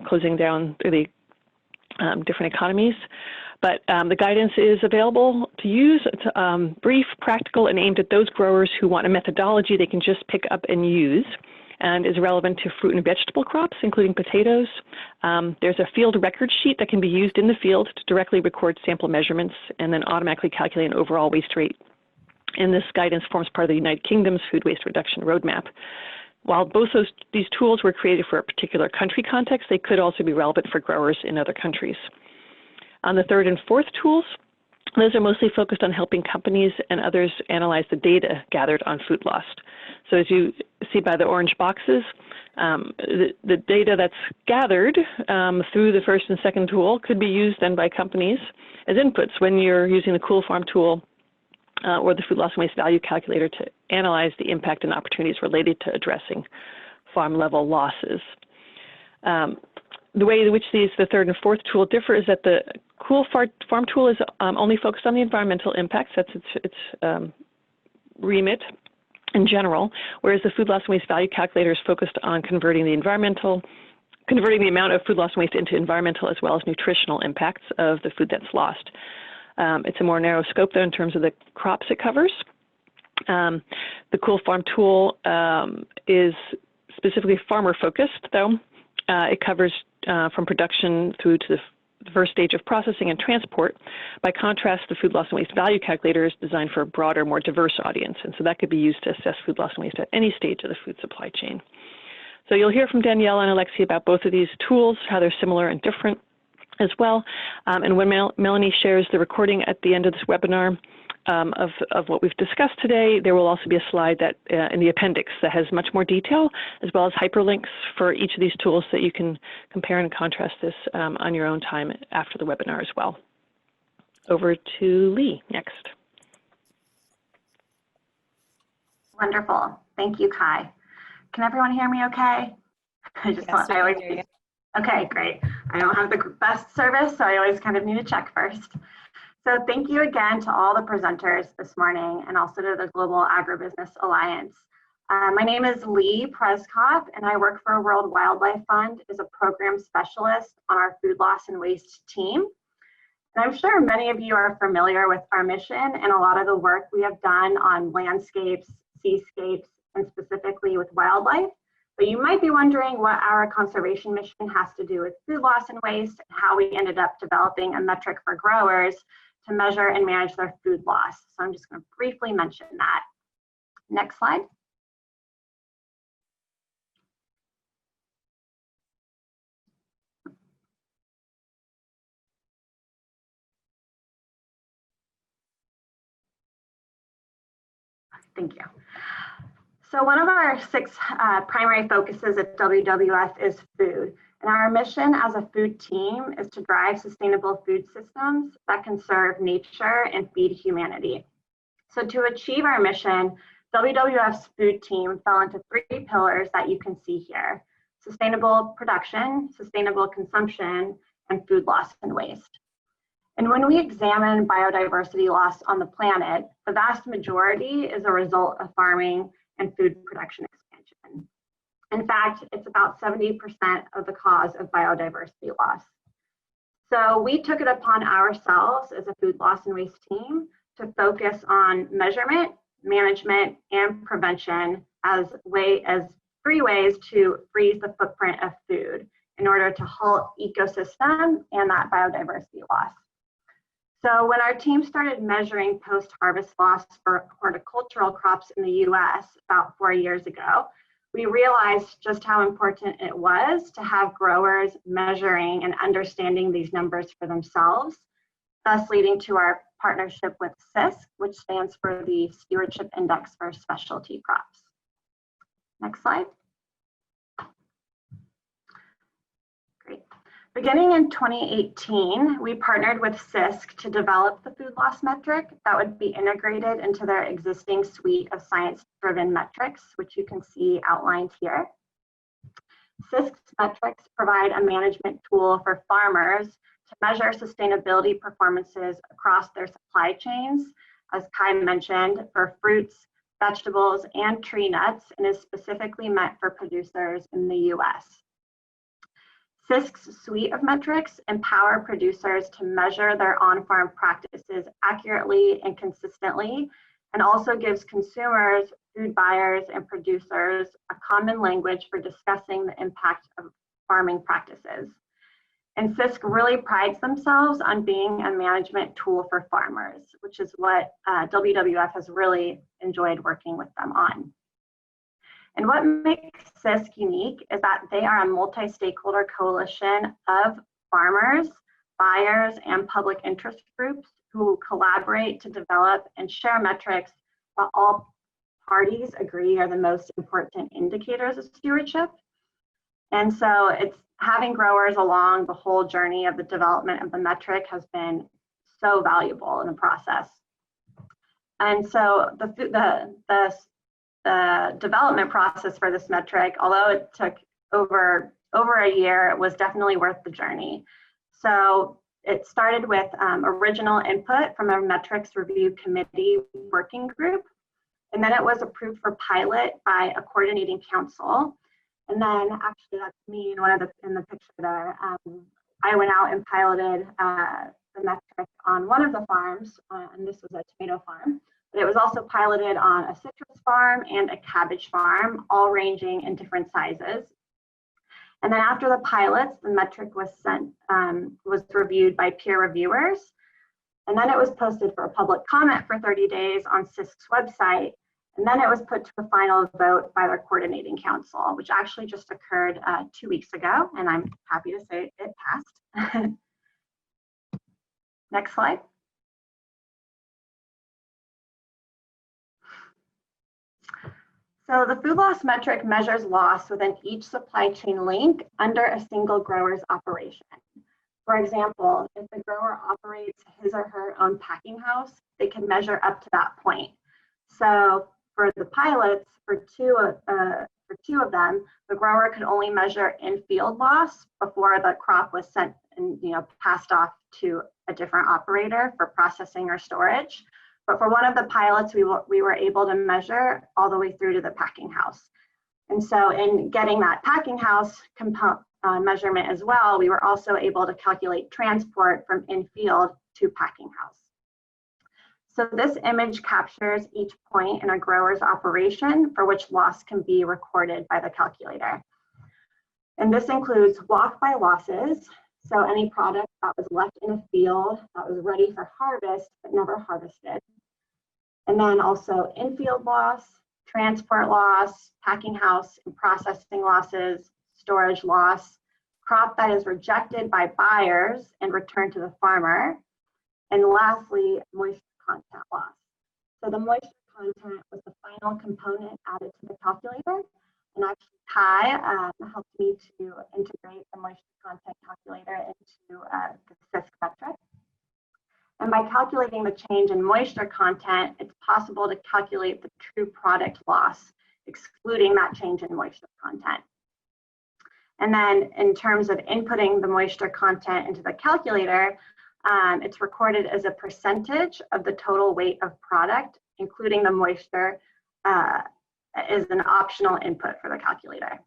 closing down the different economies. But the guidance is available to use. It's brief, practical, and aimed at those growers who want a methodology they can just pick up and use, and is relevant to fruit and vegetable crops, including potatoes. There's a field record sheet that can be used in the field to directly record sample measurements and then automatically calculate an overall waste rate. And this guidance forms part of the United Kingdom's Food Waste Reduction Roadmap. While both these tools were created for a particular country context, they could also be relevant for growers in other countries. On the third and fourth tools, those are mostly focused on helping companies and others analyze the data gathered on food loss. So as you see by the orange boxes, the data that's gathered through the first and second tool could be used then by companies as inputs when you're using the Cool Farm tool or the food loss and waste value calculator to analyze the impact and opportunities related to addressing farm level losses. The way in which the third and fourth tool differ is that the Cool Farm tool is only focused on the environmental impacts. That's its remit in general, whereas the food loss and waste value calculator is focused on converting the amount of food loss and waste into environmental as well as nutritional impacts of the food that's lost. It's a more narrow scope though in terms of the crops it covers. The Cool Farm tool is specifically farmer focused though. It covers from production through to the first stage of processing and transport. By contrast, the food loss and waste value calculator is designed for a broader, more diverse audience, and so that could be used to assess food loss and waste at any stage of the food supply chain. So you'll hear from Danielle and Alexia about both of these tools, how they're similar and different as well. And when Melanie shares the recording at the end of this webinar of what we've discussed today, there will also be a slide that in the appendix that has much more detail, as well as hyperlinks for each of these tools so that you can compare and contrast this on your own time after the webinar as well. Over to Lee next. Wonderful. Thank you, Kai. Can everyone hear me okay? Okay, great. I don't have the best service, so I always kind of need to check first. So thank you again to all the presenters this morning and also to the Global Agribusiness Alliance. My name is Lee Preskop, and I work for World Wildlife Fund as a program specialist on our food loss and waste team. And I'm sure many of you are familiar with our mission and a lot of the work we have done on landscapes, seascapes, and specifically with wildlife. But you might be wondering what our conservation mission has to do with food loss and waste and how we ended up developing a metric for growers to measure and manage their food loss. So I'm just going to briefly mention that. Next slide. Thank you. So one of our 6 primary focuses at WWF is food. And our mission as a food team is to drive sustainable food systems that can serve nature and feed humanity. So to achieve our mission, WWF's food team fell into 3 pillars that you can see here: sustainable production, sustainable consumption, and food loss and waste. And when we examine biodiversity loss on the planet, the vast majority is a result of farming and food production expansion. In fact, it's about 70% of the cause of biodiversity loss. So we took it upon ourselves as a food loss and waste team to focus on measurement, management, and prevention as 3 ways to freeze the footprint of food in order to halt ecosystem and that biodiversity loss. So when our team started measuring post-harvest loss for horticultural crops in the US about 4 years ago, we realized just how important it was to have growers measuring and understanding these numbers for themselves, thus leading to our partnership with SISC, which stands for the Stewardship Index for Specialty Crops. Next slide. Great. Beginning in 2018, we partnered with SISC to develop the food loss metric that would be integrated into their existing suite of science-driven metrics, which you can see outlined here. SISC's metrics provide a management tool for farmers to measure sustainability performances across their supply chains, as Kai mentioned, for fruits, vegetables, and tree nuts, and is specifically meant for producers in the US. SISC's suite of metrics empower producers to measure their on-farm practices accurately and consistently, and also gives consumers, food buyers, and producers a common language for discussing the impact of farming practices. And SISC really prides themselves on being a management tool for farmers, which is what WWF has really enjoyed working with them on. And what makes SISC unique is that they are a multi-stakeholder coalition of farmers, buyers, and public interest groups who collaborate to develop and share metrics that all parties agree are the most important indicators of stewardship. And so it's having growers along the whole journey of the development of the metric has been so valuable in the process. And so the development process for this metric, although it took over a year, it was definitely worth the journey. So it started with original input from a metrics review committee working group, and then it was approved for pilot by a coordinating council. And then actually that's me in the picture there. I went out and piloted the metric on one of the farms, and this was a tomato farm. But it was also piloted on a citrus farm and a cabbage farm, all ranging in different sizes. And then after the pilots, the metric was reviewed by peer reviewers. And then it was posted for a public comment for 30 days on SISC's website. And then it was put to a final vote by their coordinating council, which actually just occurred 2 weeks ago. And I'm happy to say it passed. Next slide. So the food loss metric measures loss within each supply chain link under a single grower's operation. For example, if the grower operates his or her own packing house, they can measure up to that point. So for the pilots, for two of them, the grower could only measure in-field loss before the crop was sent and passed off to a different operator for processing or storage. But for one of the pilots, we were able to measure all the way through to the packing house. And so in getting that packing house measurement as well, we were also able to calculate transport from in-field to packing house. So this image captures each point in a grower's operation for which loss can be recorded by the calculator. And this includes walk-by losses, so any product that was left in a field that was ready for harvest but never harvested. And then also in-field loss, transport loss, packing house and processing losses, storage loss, crop that is rejected by buyers and returned to the farmer, and lastly, moisture content loss. So the moisture content was the final component added to the calculator, and actually Kai helped me to integrate the moisture content calculator into the SISC metric. And by calculating the change in moisture content, it's possible to calculate the true product loss, excluding that change in moisture content. And then in terms of inputting the moisture content into the calculator, it's recorded as a percentage of the total weight of product, including the moisture is an optional input for the calculator.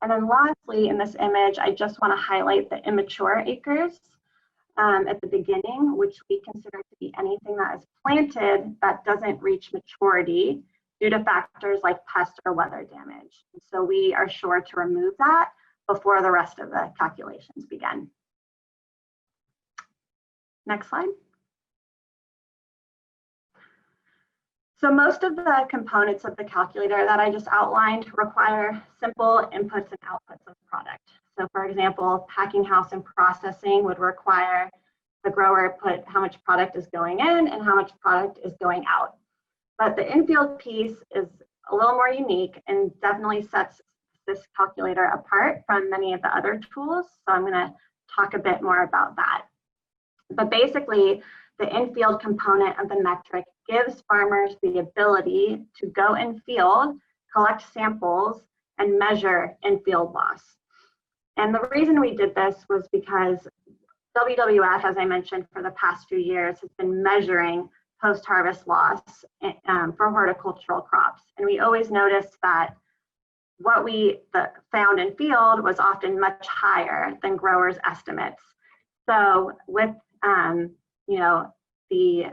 And then lastly, in this image, I just want to highlight the immature acres at the beginning, which we consider to be anything that is planted that doesn't reach maturity due to factors like pest or weather damage. And so we are sure to remove that before the rest of the calculations begin. Next slide. So most of the components of the calculator that I just outlined require simple inputs and outputs of product. So for example, packing house and processing would require the grower put how much product is going in and how much product is going out. But the infield piece is a little more unique and definitely sets this calculator apart from many of the other tools. So I'm going to talk a bit more about that. But basically, the in-field component of the metric gives farmers the ability to go in field, collect samples, and measure in-field loss. And the reason we did this was because WWF, as I mentioned, for the past few years, has been measuring post-harvest loss for horticultural crops. And we always noticed that what we found in field was often much higher than growers' estimates. So with the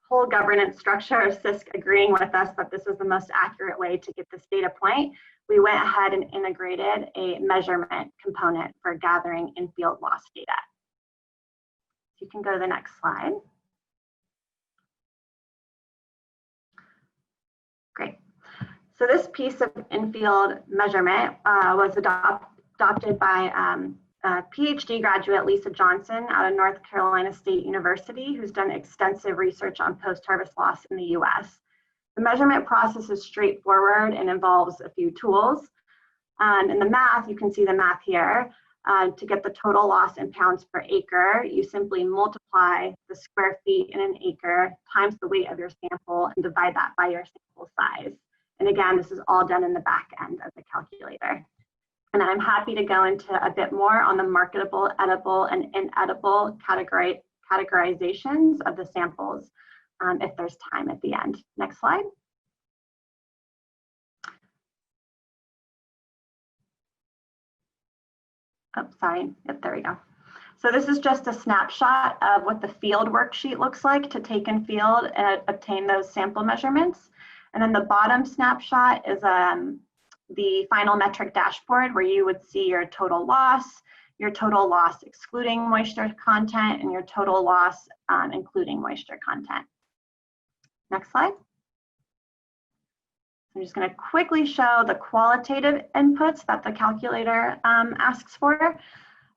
whole governance structure of CISC agreeing with us that this was the most accurate way to get this data point, we went ahead and integrated a measurement component for gathering in-field loss data. You can go to the next slide. Great. So this piece of in-field measurement was adopted by a PhD graduate, Lisa Johnson, out of North Carolina State University, who's done extensive research on post-harvest loss in the US. The measurement process is straightforward and involves a few tools. In the math, you can see the math here. To get the total loss in pounds per acre, you simply multiply the square feet in an acre times the weight of your sample and divide that by your sample size. And again, this is all done in the back end of the calculator. And I'm happy to go into a bit more on the marketable, edible, and inedible categorizations of the samples if there's time at the end. Next slide. Oh, sorry. Yep, there we go. So this is just a snapshot of what the field worksheet looks like to take in field and obtain those sample measurements. And then the bottom snapshot is the final metric dashboard where you would see your total loss excluding moisture content, and your total loss including moisture content. Next slide. I'm just going to quickly show the qualitative inputs that the calculator asks for.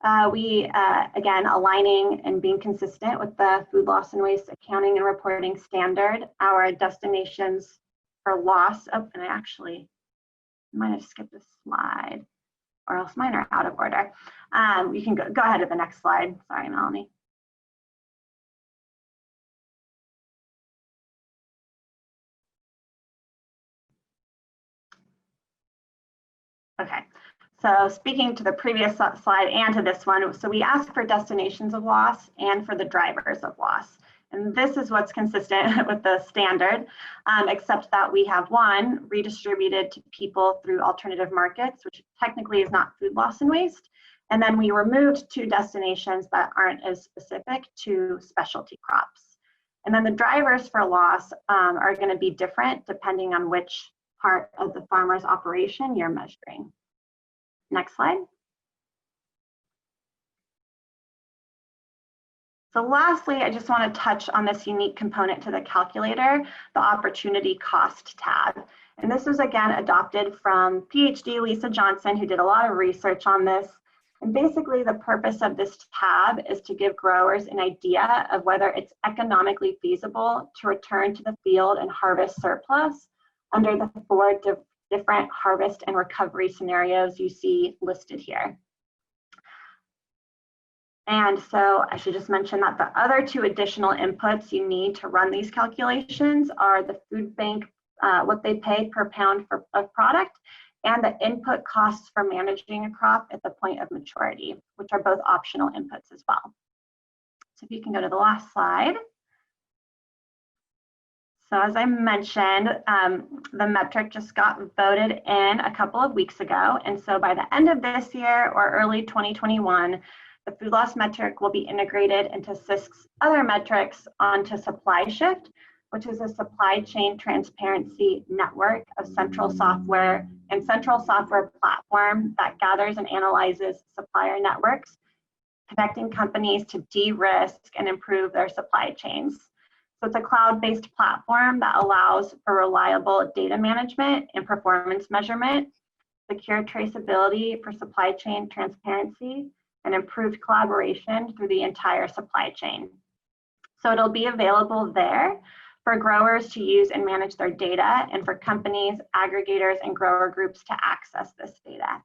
Again, aligning and being consistent with the food loss and waste accounting and reporting standard, our destinations for loss, and I actually might have skipped a slide, or else mine are out of order. You can go ahead to the next slide. Sorry, Melanie. Okay, so speaking to the previous slide and to this one, so we ask for destinations of loss and for the drivers of loss. And this is what's consistent with the standard, except that we have one redistributed to people through alternative markets, which technically is not food loss and waste. And then we removed two destinations that aren't as specific to specialty crops. And then the drivers for loss are going to be different depending on which part of the farmer's operation you're measuring. Next slide. So lastly, I just want to touch on this unique component to the calculator, the opportunity cost tab. And this was again adopted from PhD Lisa Johnson, who did a lot of research on this. And basically the purpose of this tab is to give growers an idea of whether it's economically feasible to return to the field and harvest surplus under the 4 different harvest and recovery scenarios you see listed here. And so I should just mention that the other 2 additional inputs you need to run these calculations are the food bank, what they pay per pound of product, and the input costs for managing a crop at the point of maturity, which are both optional inputs as well. So if you can go to the last slide. So as I mentioned, the metric just got voted in a couple of weeks ago. And so by the end of this year or early 2021, the food loss metric will be integrated into CISC's other metrics onto SupplyShift, which is a supply chain transparency network of central software platform that gathers and analyzes supplier networks, connecting companies to de-risk and improve their supply chains. So it's a cloud-based platform that allows for reliable data management and performance measurement, secure traceability for supply chain transparency, and improved collaboration through the entire supply chain. So it'll be available there for growers to use and manage their data, and for companies, aggregators, and grower groups to access this data.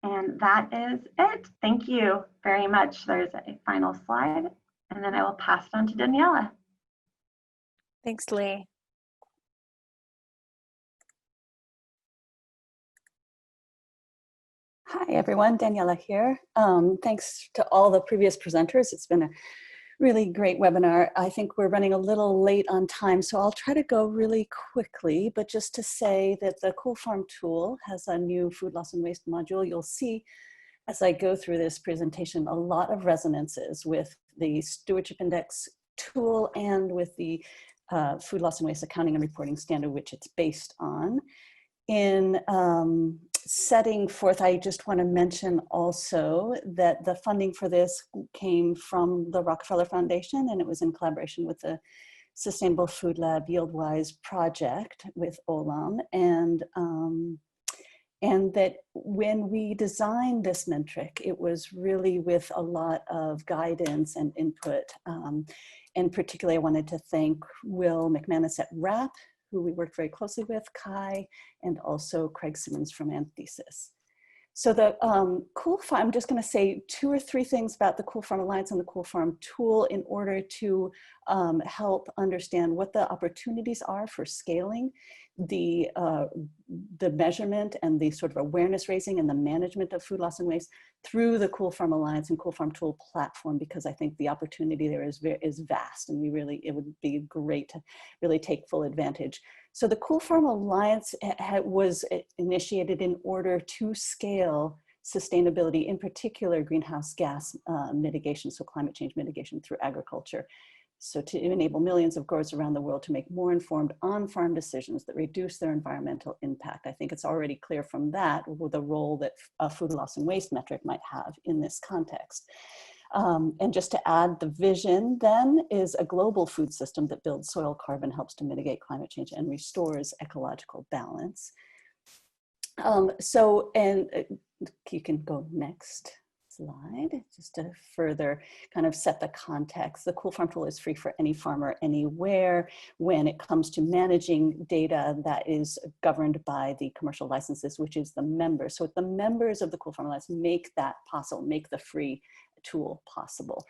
And that is it. Thank you very much. There's a final slide, and then I will pass it on to Daniela. Thanks, Lee. Hi, everyone. Daniela here. Thanks to all the previous presenters. It's been a really great webinar. I think we're running a little late on time, so I'll try to go really quickly, but just to say that the Cool Farm tool has a new food loss and waste module. You'll see as I go through this presentation a lot of resonances with the Stewardship Index tool and with the food loss and waste accounting and reporting standard, which it's based on. In setting forth, I just want to mention also that the funding for this came from the Rockefeller Foundation, and it was in collaboration with the Sustainable Food Lab YieldWise project with Olam. And that when we designed this metric, it was really with a lot of guidance and input. And particularly, I wanted to thank Will McManus at RAP, who we worked very closely with, Kai, and also Craig Simmons from Anthesis. So the Cool Farm, I'm just going to say 2 or 3 things about the Cool Farm Alliance and the Cool Farm tool in order to help understand what the opportunities are for scaling the measurement and the sort of awareness raising and the management of food loss and waste through the Cool Farm Alliance and Cool Farm Tool platform, because I think the opportunity there is vast, and it would be great to really take full advantage. So the Cool Farm Alliance was initiated in order to scale sustainability, in particular greenhouse gas mitigation, so climate change mitigation through agriculture. So to enable millions of growers around the world to make more informed on-farm decisions that reduce their environmental impact. I think it's already clear from that the role that a food loss and waste metric might have in this context. And just to add, the vision then is a global food system that builds soil carbon, helps to mitigate climate change, and restores ecological balance. You can go next slide, just to further kind of set the context. The Cool Farm tool is free for any farmer anywhere. When it comes to managing data that is governed by the commercial licenses, which is the members. So the members of the Cool Farm Alliance make that possible, make the free tool possible.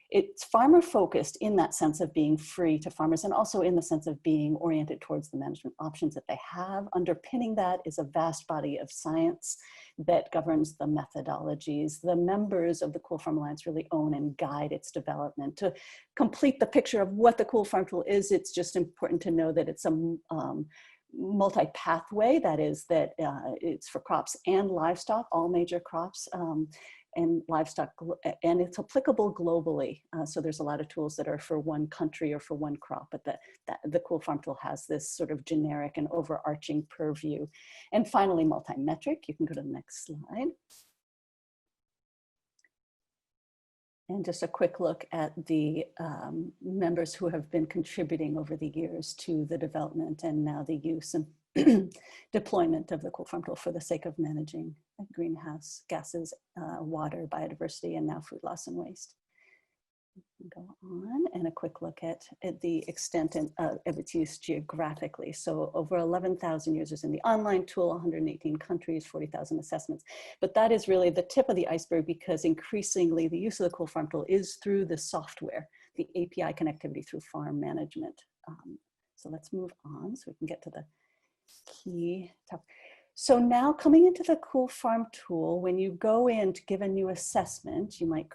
It's farmer focused in that sense of being free to farmers, and also in the sense of being oriented towards the management options that they have. Underpinning that is a vast body of science that governs the methodologies. The members of the Cool Farm Alliance really own and guide its development. To complete the picture of what the Cool Farm tool is, it's just important to know that it's a multi-pathway. That is that it's for crops and livestock, all major crops, and livestock, and it's applicable globally. So there's a lot of tools that are for one country or for one crop, but the Cool Farm tool has this sort of generic and overarching purview. And finally, multi-metric. You can go to the next slide. And just a quick look at the members who have been contributing over the years to the development and now the use and deployment of the Cool Farm tool for the sake of managing greenhouse gases, water, biodiversity, and now food loss and waste. Go on, and a quick look at the extent of its use geographically. So over 11,000 users in the online tool, 118 countries, 40,000 assessments. But that is really the tip of the iceberg, because increasingly the use of the Cool Farm tool is through the software, the API connectivity through farm management. So let's move on so we can get to the key topic. So now coming into the Cool Farm tool, when you go in to give a new assessment, you might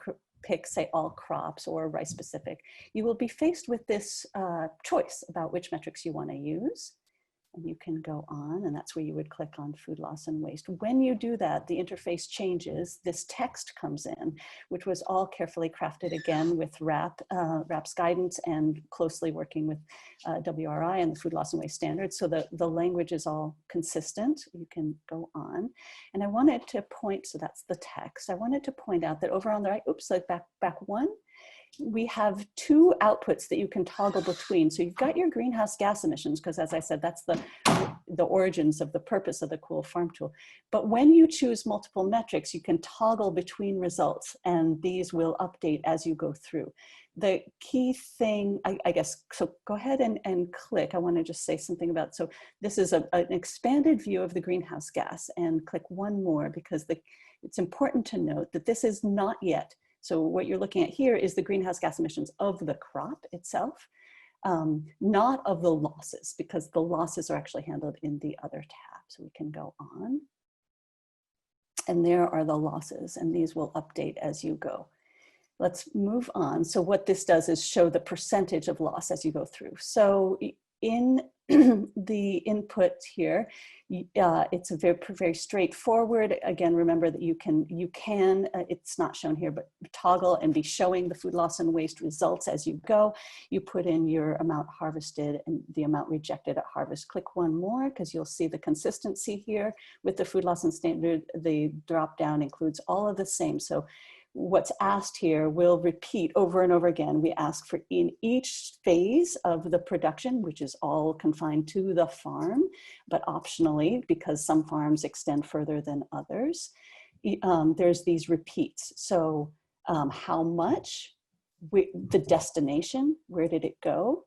pick, say, all crops or rice specific. You will be faced with this choice about which metrics you want to use. And you can go on, and that's where you would click on food loss and waste. When you do that, the interface changes. This text comes in, which was all carefully crafted again with RAP's guidance and closely working with WRI and the food loss and waste standards. So the language is all consistent. You can go on. And I wanted to point, so that's the text. I wanted to point out that over on the right, oops, like back one, we have two outputs that you can toggle between. So you've got your greenhouse gas emissions, because as I said, that's the origins of the purpose of the Cool Farm tool. But when you choose multiple metrics, you can toggle between results, and these will update as you go through. The key thing, I guess, so go ahead and click. I want to just say something about, so this is an expanded view of the greenhouse gas, and click one more, because it's important to note that this is not yet. So what you're looking at here is the greenhouse gas emissions of the crop itself, not of the losses, because the losses are actually handled in the other tab. So we can go on. And there are the losses, and these will update as you go. Let's move on. So what this does is show the percentage of loss as you go through. So in the input here, it's a very straightforward. Again, remember that you can, it's not shown here, but toggle and be showing the food loss and waste results as you go. You put in your amount harvested and the amount rejected at harvest. Click one more, because you'll see the consistency here with the food loss and standard. The drop down includes all of the same. So what's asked here will repeat over and over again. We ask for in each phase of the production, which is all confined to the farm, but optionally, because some farms extend further than others, there's these repeats. So how much, the destination, where did it go?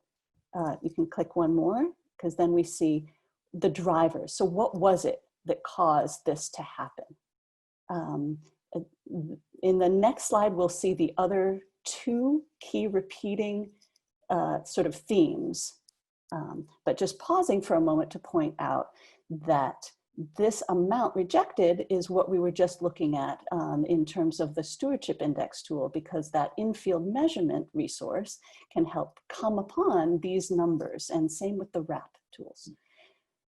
You can click one more, because then we see the drivers. So what was it that caused this to happen? In the next slide, we'll see the other two key repeating sort of themes. But just pausing for a moment to point out that this amount rejected is what we were just looking at in terms of the stewardship index tool, because that in-field measurement resource can help come upon these numbers, and same with the RAP tools.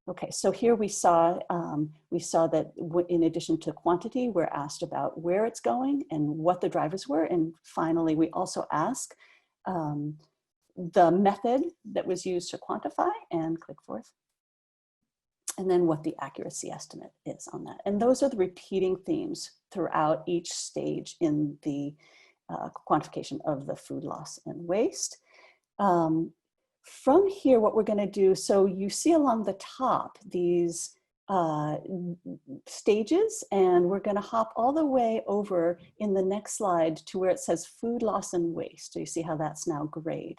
Okay, so here we saw that in addition to quantity, we're asked about where it's going and what the drivers were. And finally, we also ask the method that was used to quantify, and click forth. And then what the accuracy estimate is on that. And those are the repeating themes throughout each stage in the quantification of the food loss and waste. From here, what we're going to do, so you see along the top these stages, and we're going to hop all the way over in the next slide to where it says food loss and waste. So you see how that's now grayed.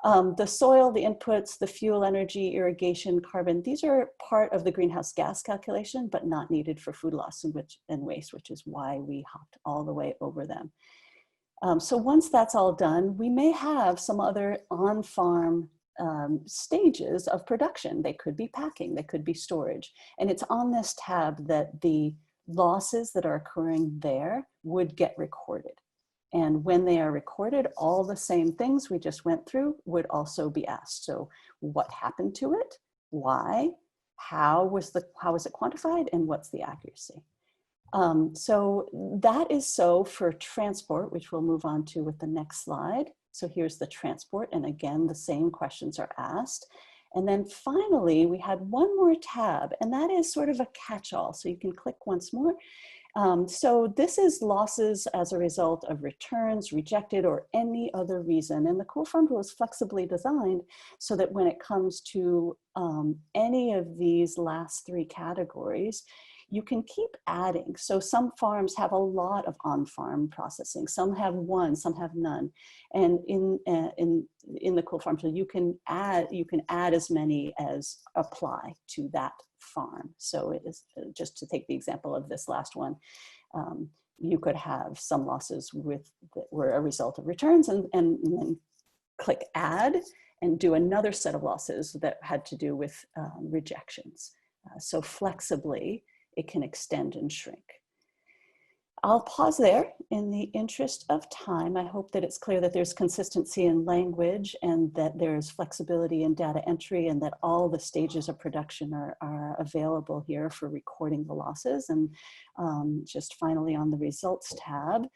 The soil, the inputs, the fuel, energy, irrigation, carbon, these are part of the greenhouse gas calculation, but not needed for food loss and waste, which is why we hopped all the way over them. So once that's all done, we may have some other on-farm stages of production. They could be packing, they could be storage. And it's on this tab that the losses that are occurring there would get recorded. And when they are recorded, all the same things we just went through would also be asked. So what happened to it? Why? How was it quantified? And what's the accuracy? So that is so for transport, which we'll move on to with the next slide. So here's the transport. And again, the same questions are asked. And then finally, we had one more tab, and that is sort of a catch-all. So you can click once more. So this is losses as a result of returns, rejected, or any other reason. And the Cool Farm tool is flexibly designed so that when it comes to any of these last three categories, you can keep adding. So some farms have a lot of on-farm processing. Some have one, some have none. And in the Cool Farm tool, you can add as many as apply to that farm. So it is, just to take the example of this last one, you could have some losses that were a result of returns, and then click add and do another set of losses that had to do with rejections. So flexibly, it can extend and shrink. I'll pause there in the interest of time. I hope that it's clear that there's consistency in language and that there's flexibility in data entry, and that all the stages of production are available here for recording the losses. And just finally on the results tab,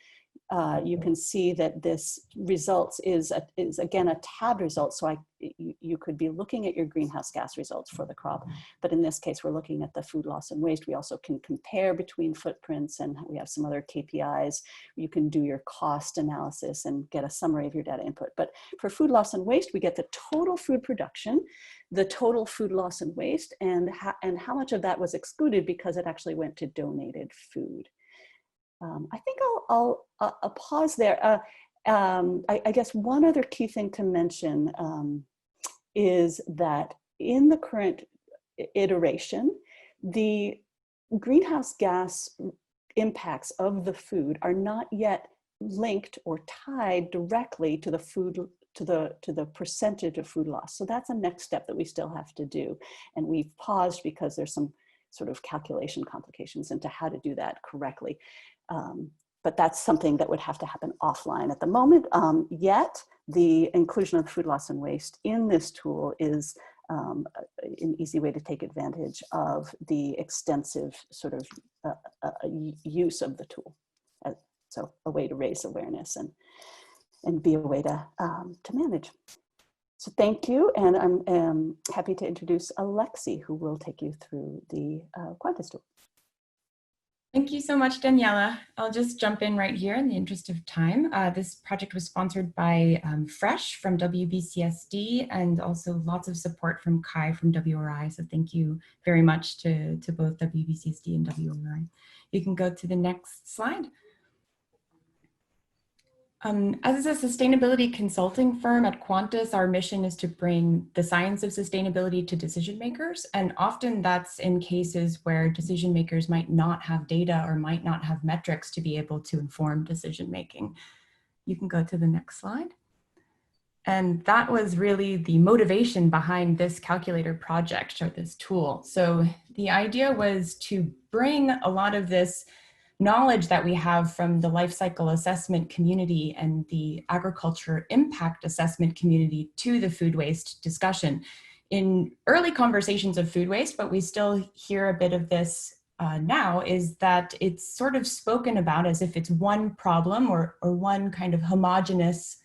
you can see that this results is again a tabbed result. So you could be looking at your greenhouse gas results for the crop, but in this case, we're looking at the food loss and waste. We also can compare between footprints, and we have some other KPIs. You can do your cost analysis and get a summary of your data input. But for food loss and waste, we get the total food production, the total food loss and waste, and how much of that was excluded because it actually went to donated food. I think I'll pause there. I guess one other key thing to mention is that in the current iteration, the greenhouse gas impacts of the food are not yet linked or tied directly to the food, to the percentage of food loss. So that's a next step that we still have to do. And we've paused because there's some sort of calculation complications into how to do that correctly. But that's something that would have to happen offline at the moment. Yet the inclusion of food loss and waste in this tool is an easy way to take advantage of the extensive sort of use of the tool. So a way to raise awareness and be a way to manage. So thank you, and I'm happy to introduce Alexi, who will take you through the Quantis tool. Thank you so much, Daniela. I'll just jump in right here in the interest of time. This project was sponsored by Fresh from WBCSD and also lots of support from Kai from WRI. So thank you very much to both WBCSD and WRI. You can go to the next slide. As a sustainability consulting firm at Quantis, our mission is to bring the science of sustainability to decision makers. And often that's in cases where decision makers might not have data or might not have metrics to be able to inform decision making. You can go to the next slide. And that was really the motivation behind this calculator project or this tool. So the idea was to bring a lot of this knowledge that we have from the life cycle assessment community and the agriculture impact assessment community to the food waste discussion. In early conversations of food waste, but we still hear a bit of this now, is that it's sort of spoken about as if it's one problem or one kind of homogeneous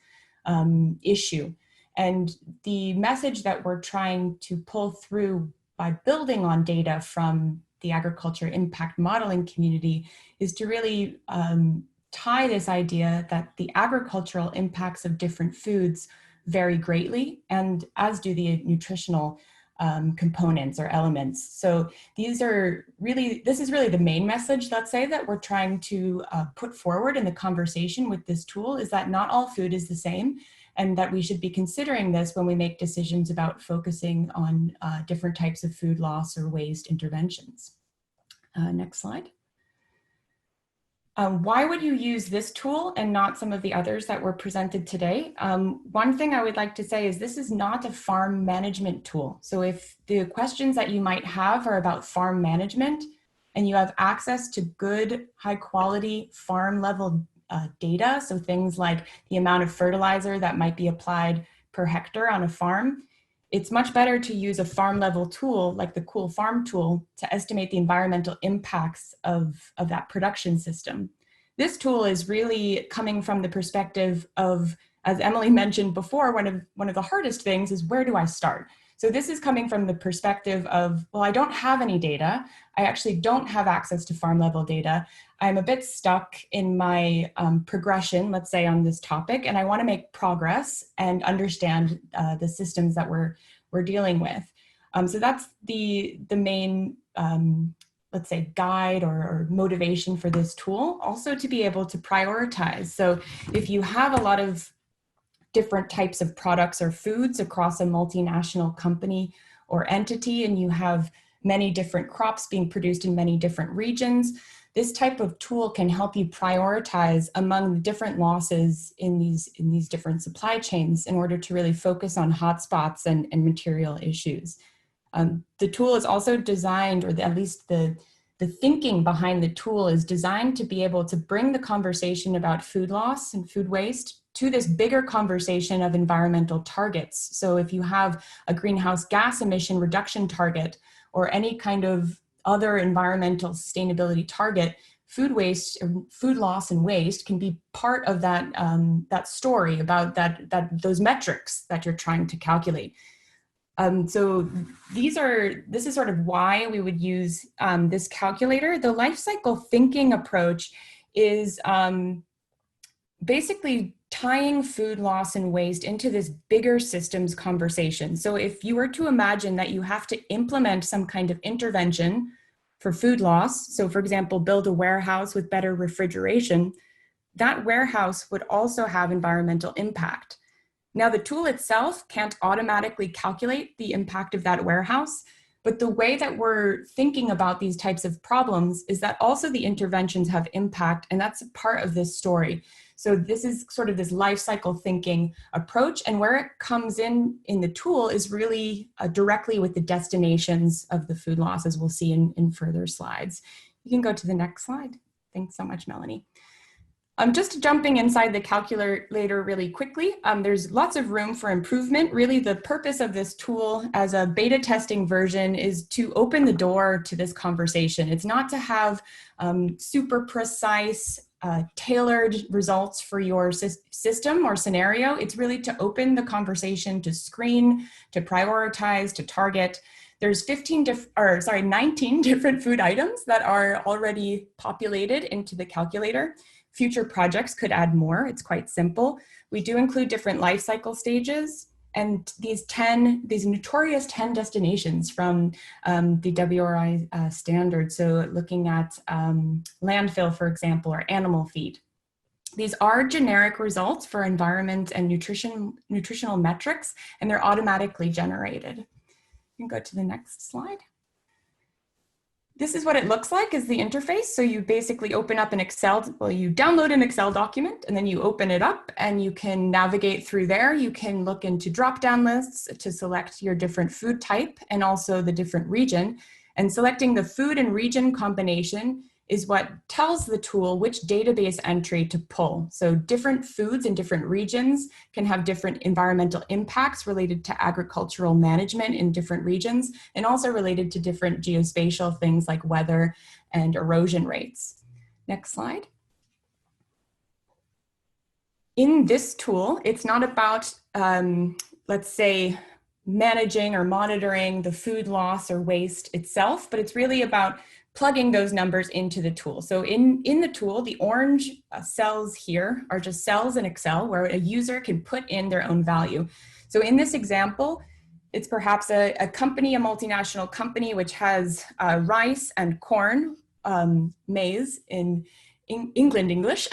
issue. And the message that we're trying to pull through by building on data from the agriculture impact modeling community is to really tie this idea that the agricultural impacts of different foods vary greatly, and as do the nutritional components or elements. So this is really the main message, let's say, that we're trying to put forward in the conversation with this tool, is that not all food is the same, and that we should be considering this when we make decisions about focusing on different types of food loss or waste interventions. Next slide. Why would you use this tool and not some of the others that were presented today? One thing I would like to say is this is not a farm management tool. So if the questions that you might have are about farm management and you have access to good, high quality farm level data, so things like the amount of fertilizer that might be applied per hectare on a farm, it's much better to use a farm level tool like the Cool Farm tool to estimate the environmental impacts of that production system. This tool is really coming from the perspective of, as Emily mentioned before, one of the hardest things is, where do I start? So this is coming from the perspective of, well, I don't have any data. I actually don't have access to farm level data. I'm a bit stuck in my progression, let's say, on this topic, and I want to make progress and understand the systems that we're dealing with. So that's the main, let's say, guide or motivation for this tool. Also to be able to prioritize. So if you have a lot of different types of products or foods across a multinational company or entity, and you have many different crops being produced in many different regions, this type of tool can help you prioritize among the different losses in these different supply chains in order to really focus on hotspots and material issues. The tool is also designed, or at least the thinking behind the tool is designed to be able to bring the conversation about food loss and food waste to this bigger conversation of environmental targets. So if you have a greenhouse gas emission reduction target or any kind of other environmental sustainability target, food waste, or food loss and waste can be part of that, that story about those metrics that you're trying to calculate. So this is sort of why we would use this calculator. The life cycle thinking approach is basically tying food loss and waste into this bigger systems conversation. So if you were to imagine that you have to implement some kind of intervention for food loss, so for example, build a warehouse with better refrigeration, that warehouse would also have environmental impact. Now, the tool itself can't automatically calculate the impact of that warehouse, but the way that we're thinking about these types of problems is that also the interventions have impact, and that's a part of this story. So this is sort of this life cycle thinking approach, and where it comes in the tool is really directly with the destinations of the food loss, as we'll see in further slides. You can go to the next slide. Thanks so much, Melanie. Just jumping inside the calculator really quickly, there's lots of room for improvement. Really, the purpose of this tool as a beta testing version is to open the door to this conversation. It's not to have super precise, tailored results for your system or scenario. It's really to open the conversation, to screen, to prioritize, to target. There's 19 different food items that are already populated into the calculator. Future projects could add more. It's quite simple. We do include different life cycle stages, and these notorious 10 destinations from the WRI standard. So looking at landfill, for example, or animal feed. These are generic results for environment and nutritional metrics, and they're automatically generated. You can go to the next slide. This is what it looks like as the interface. So you basically open up an you download an Excel document, and then you open it up and you can navigate through there. You can look into drop-down lists to select your different food type and also the different region. And selecting the food and region combination is what tells the tool which database entry to pull. So different foods in different regions can have different environmental impacts related to agricultural management in different regions, and also related to different geospatial things like weather and erosion rates. Next slide. In this tool, it's not about, let's say, managing or monitoring the food loss or waste itself, but it's really about plugging those numbers into the tool. So in the tool, the orange cells here are just cells in Excel where a user can put in their own value. So in this example, it's perhaps a company, a multinational company, which has rice and corn, maize in England English,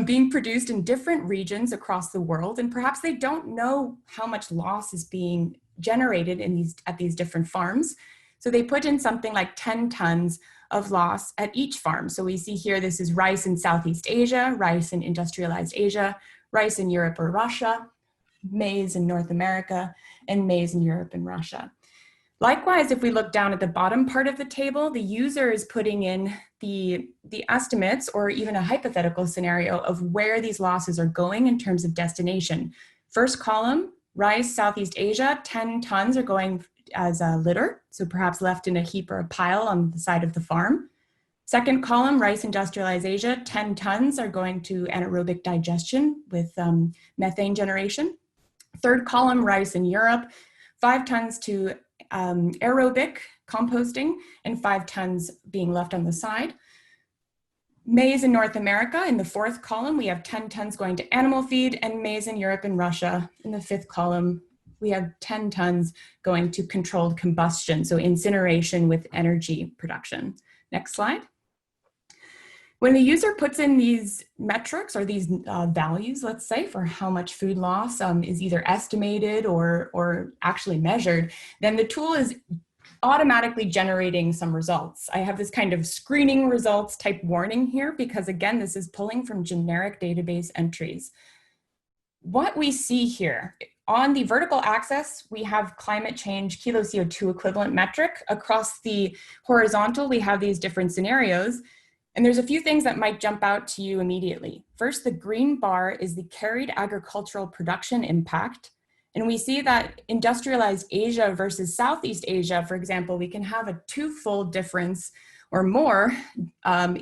being produced in different regions across the world. And perhaps they don't know how much loss is being generated at these different farms. So they put in something like 10 tons of loss at each farm. So we see here, this is rice in Southeast Asia, rice in industrialized Asia, rice in Europe or Russia, maize in North America, and maize in Europe and Russia. Likewise, if we look down at the bottom part of the table, the user is putting in the estimates or even a hypothetical scenario of where these losses are going in terms of destination. First column, rice, Southeast Asia, 10 tons are going as a litter, so perhaps left in a heap or a pile on the side of the farm. Second column, rice industrialized Asia, 10 tons are going to anaerobic digestion with methane generation. Third column, rice in Europe, 5 tons to aerobic composting and 5 tons being left on the side. Maize in North America, in the fourth column, we have 10 tons going to animal feed, and maize in Europe and Russia, in the fifth column, we have 10 tons going to controlled combustion, so incineration with energy production. Next slide. When the user puts in these metrics or these values, let's say, for how much food loss is either estimated or actually measured, then the tool is automatically generating some results. I have this kind of screening results type warning here because, again, this is pulling from generic database entries. What we see here, on the vertical axis, we have climate change kilo CO2 equivalent metric. Across the horizontal, we have these different scenarios. And there's a few things that might jump out to you immediately. First, the green bar is the carried agricultural production impact. And we see that industrialized Asia versus Southeast Asia, for example, we can have a twofold difference or more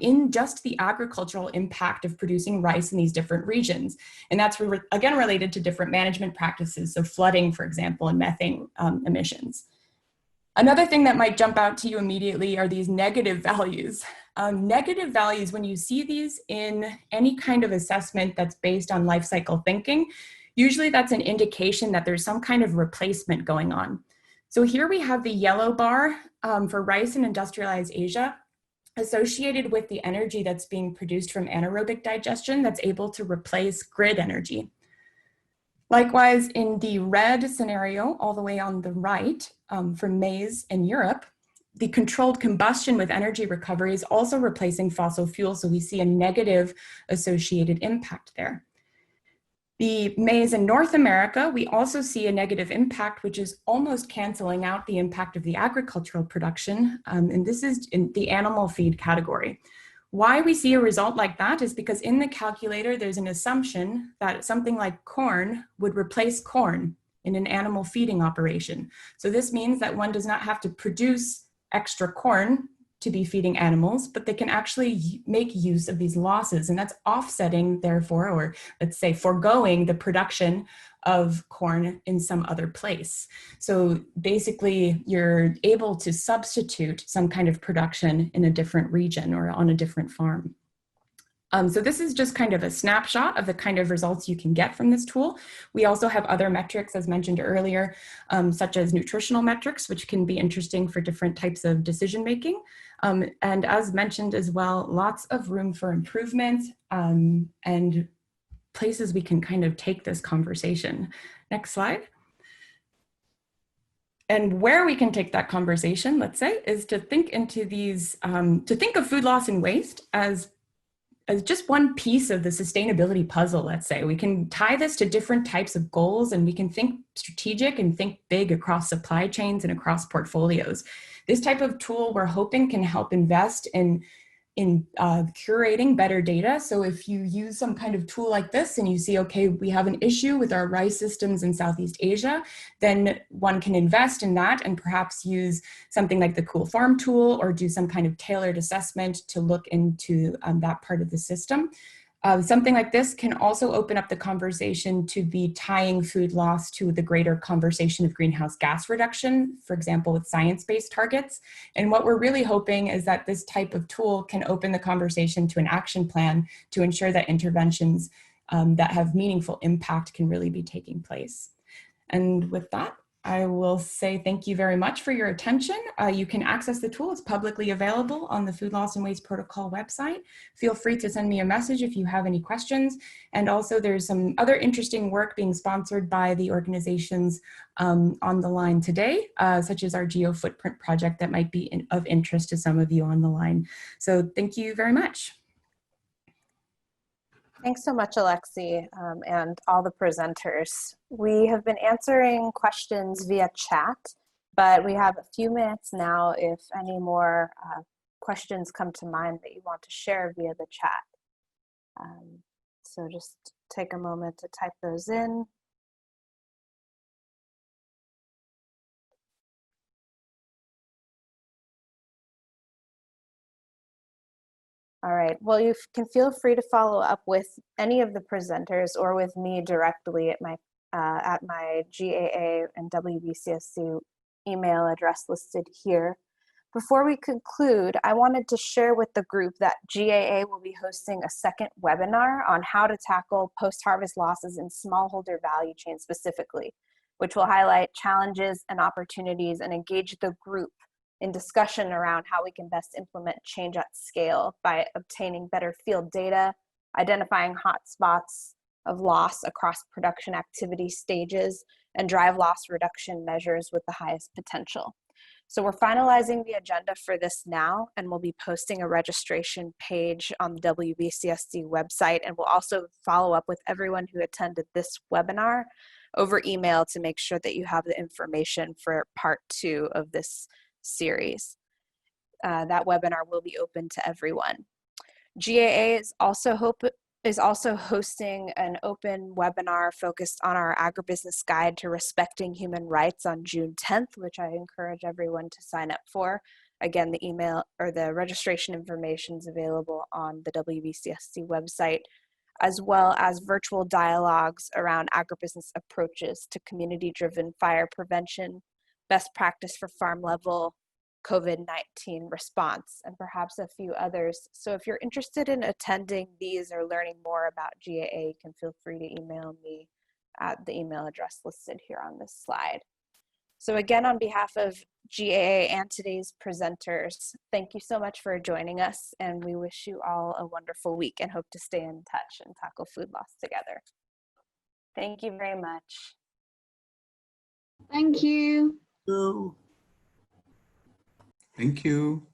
in just the agricultural impact of producing rice in these different regions. And that's again related to different management practices, so flooding, for example, and methane emissions. Another thing that might jump out to you immediately are these negative values. Negative values, when you see these in any kind of assessment that's based on life cycle thinking, usually that's an indication that there's some kind of replacement going on. So here we have the yellow bar for rice in industrialized Asia associated with the energy that's being produced from anaerobic digestion that's able to replace grid energy. Likewise, in the red scenario, all the way on the right, for maize in Europe, the controlled combustion with energy recovery is also replacing fossil fuels, so we see a negative associated impact there. The maize in North America, we also see a negative impact, which is almost canceling out the impact of the agricultural production, and this is in the animal feed category. Why we see a result like that is because in the calculator, there's an assumption that something like corn would replace corn in an animal feeding operation. So this means that one does not have to produce extra corn to be feeding animals, but they can actually make use of these losses. And that's offsetting, therefore, or let's say foregoing the production of corn in some other place. So basically, you're able to substitute some kind of production in a different region or on a different farm. So this is just kind of a snapshot of the kind of results you can get from this tool. We also have other metrics, as mentioned earlier, such as nutritional metrics, which can be interesting for different types of decision making. And as mentioned as well, lots of room for improvement and places we can kind of take this conversation. Next slide. And where we can take that conversation, let's say, is to think into these, to think of food loss and waste as just one piece of the sustainability puzzle, let's say. We can tie this to different types of goals, and we can think strategic and think big across supply chains and across portfolios. This type of tool we're hoping can help invest in curating better data. So if you use some kind of tool like this and you see, okay, we have an issue with our rice systems in Southeast Asia, then one can invest in that and perhaps use something like the Cool Farm tool or do some kind of tailored assessment to look into that part of the system. Something like this can also open up the conversation to be tying food loss to the greater conversation of greenhouse gas reduction, for example, with science-based targets. And what we're really hoping is that this type of tool can open the conversation to an action plan to ensure that interventions that have meaningful impact can really be taking place. And with that, I will say thank you very much for your attention. You can access the tool. It's publicly available on the Food Loss and Waste Protocol website. Feel free to send me a message if you have any questions. And also there's some other interesting work being sponsored by the organizations on the line today, such as our Geo Footprint project that might be of interest to some of you on the line. So thank you very much. Thanks so much, Alexi, and all the presenters. We have been answering questions via chat, but we have a few minutes now if any more questions come to mind that you want to share via the chat. So just take a moment to type those in. All right, well, you can feel free to follow up with any of the presenters or with me directly at my GAA and WBCSC email address listed here. Before we conclude, I wanted to share with the group that GAA will be hosting a second webinar on how to tackle post-harvest losses in smallholder value chain specifically, which will highlight challenges and opportunities and engage the group in discussion around how we can best implement change at scale by obtaining better field data, identifying hotspots of loss across production activity stages, and drive loss reduction measures with the highest potential. So we're finalizing the agenda for this now, and we'll be posting a registration page on the WBCSC website, and we'll also follow up with everyone who attended this webinar over email to make sure that you have the information for part 2 of this series. That webinar will be open to everyone. GAA is also hosting an open webinar focused on our agribusiness guide to respecting human rights on June 10th, which I encourage everyone to sign up for. Again, the email or the registration information is available on the WVCSC website, as well as virtual dialogues around agribusiness approaches to community-driven fire prevention, best practice for farm-level COVID-19 response, and perhaps a few others. So if you're interested in attending these or learning more about GAA, you can feel free to email me at the email address listed here on this slide. So again, on behalf of GAA and today's presenters, thank you so much for joining us, and we wish you all a wonderful week and hope to stay in touch and tackle food loss together. Thank you very much. Thank you. Thank you.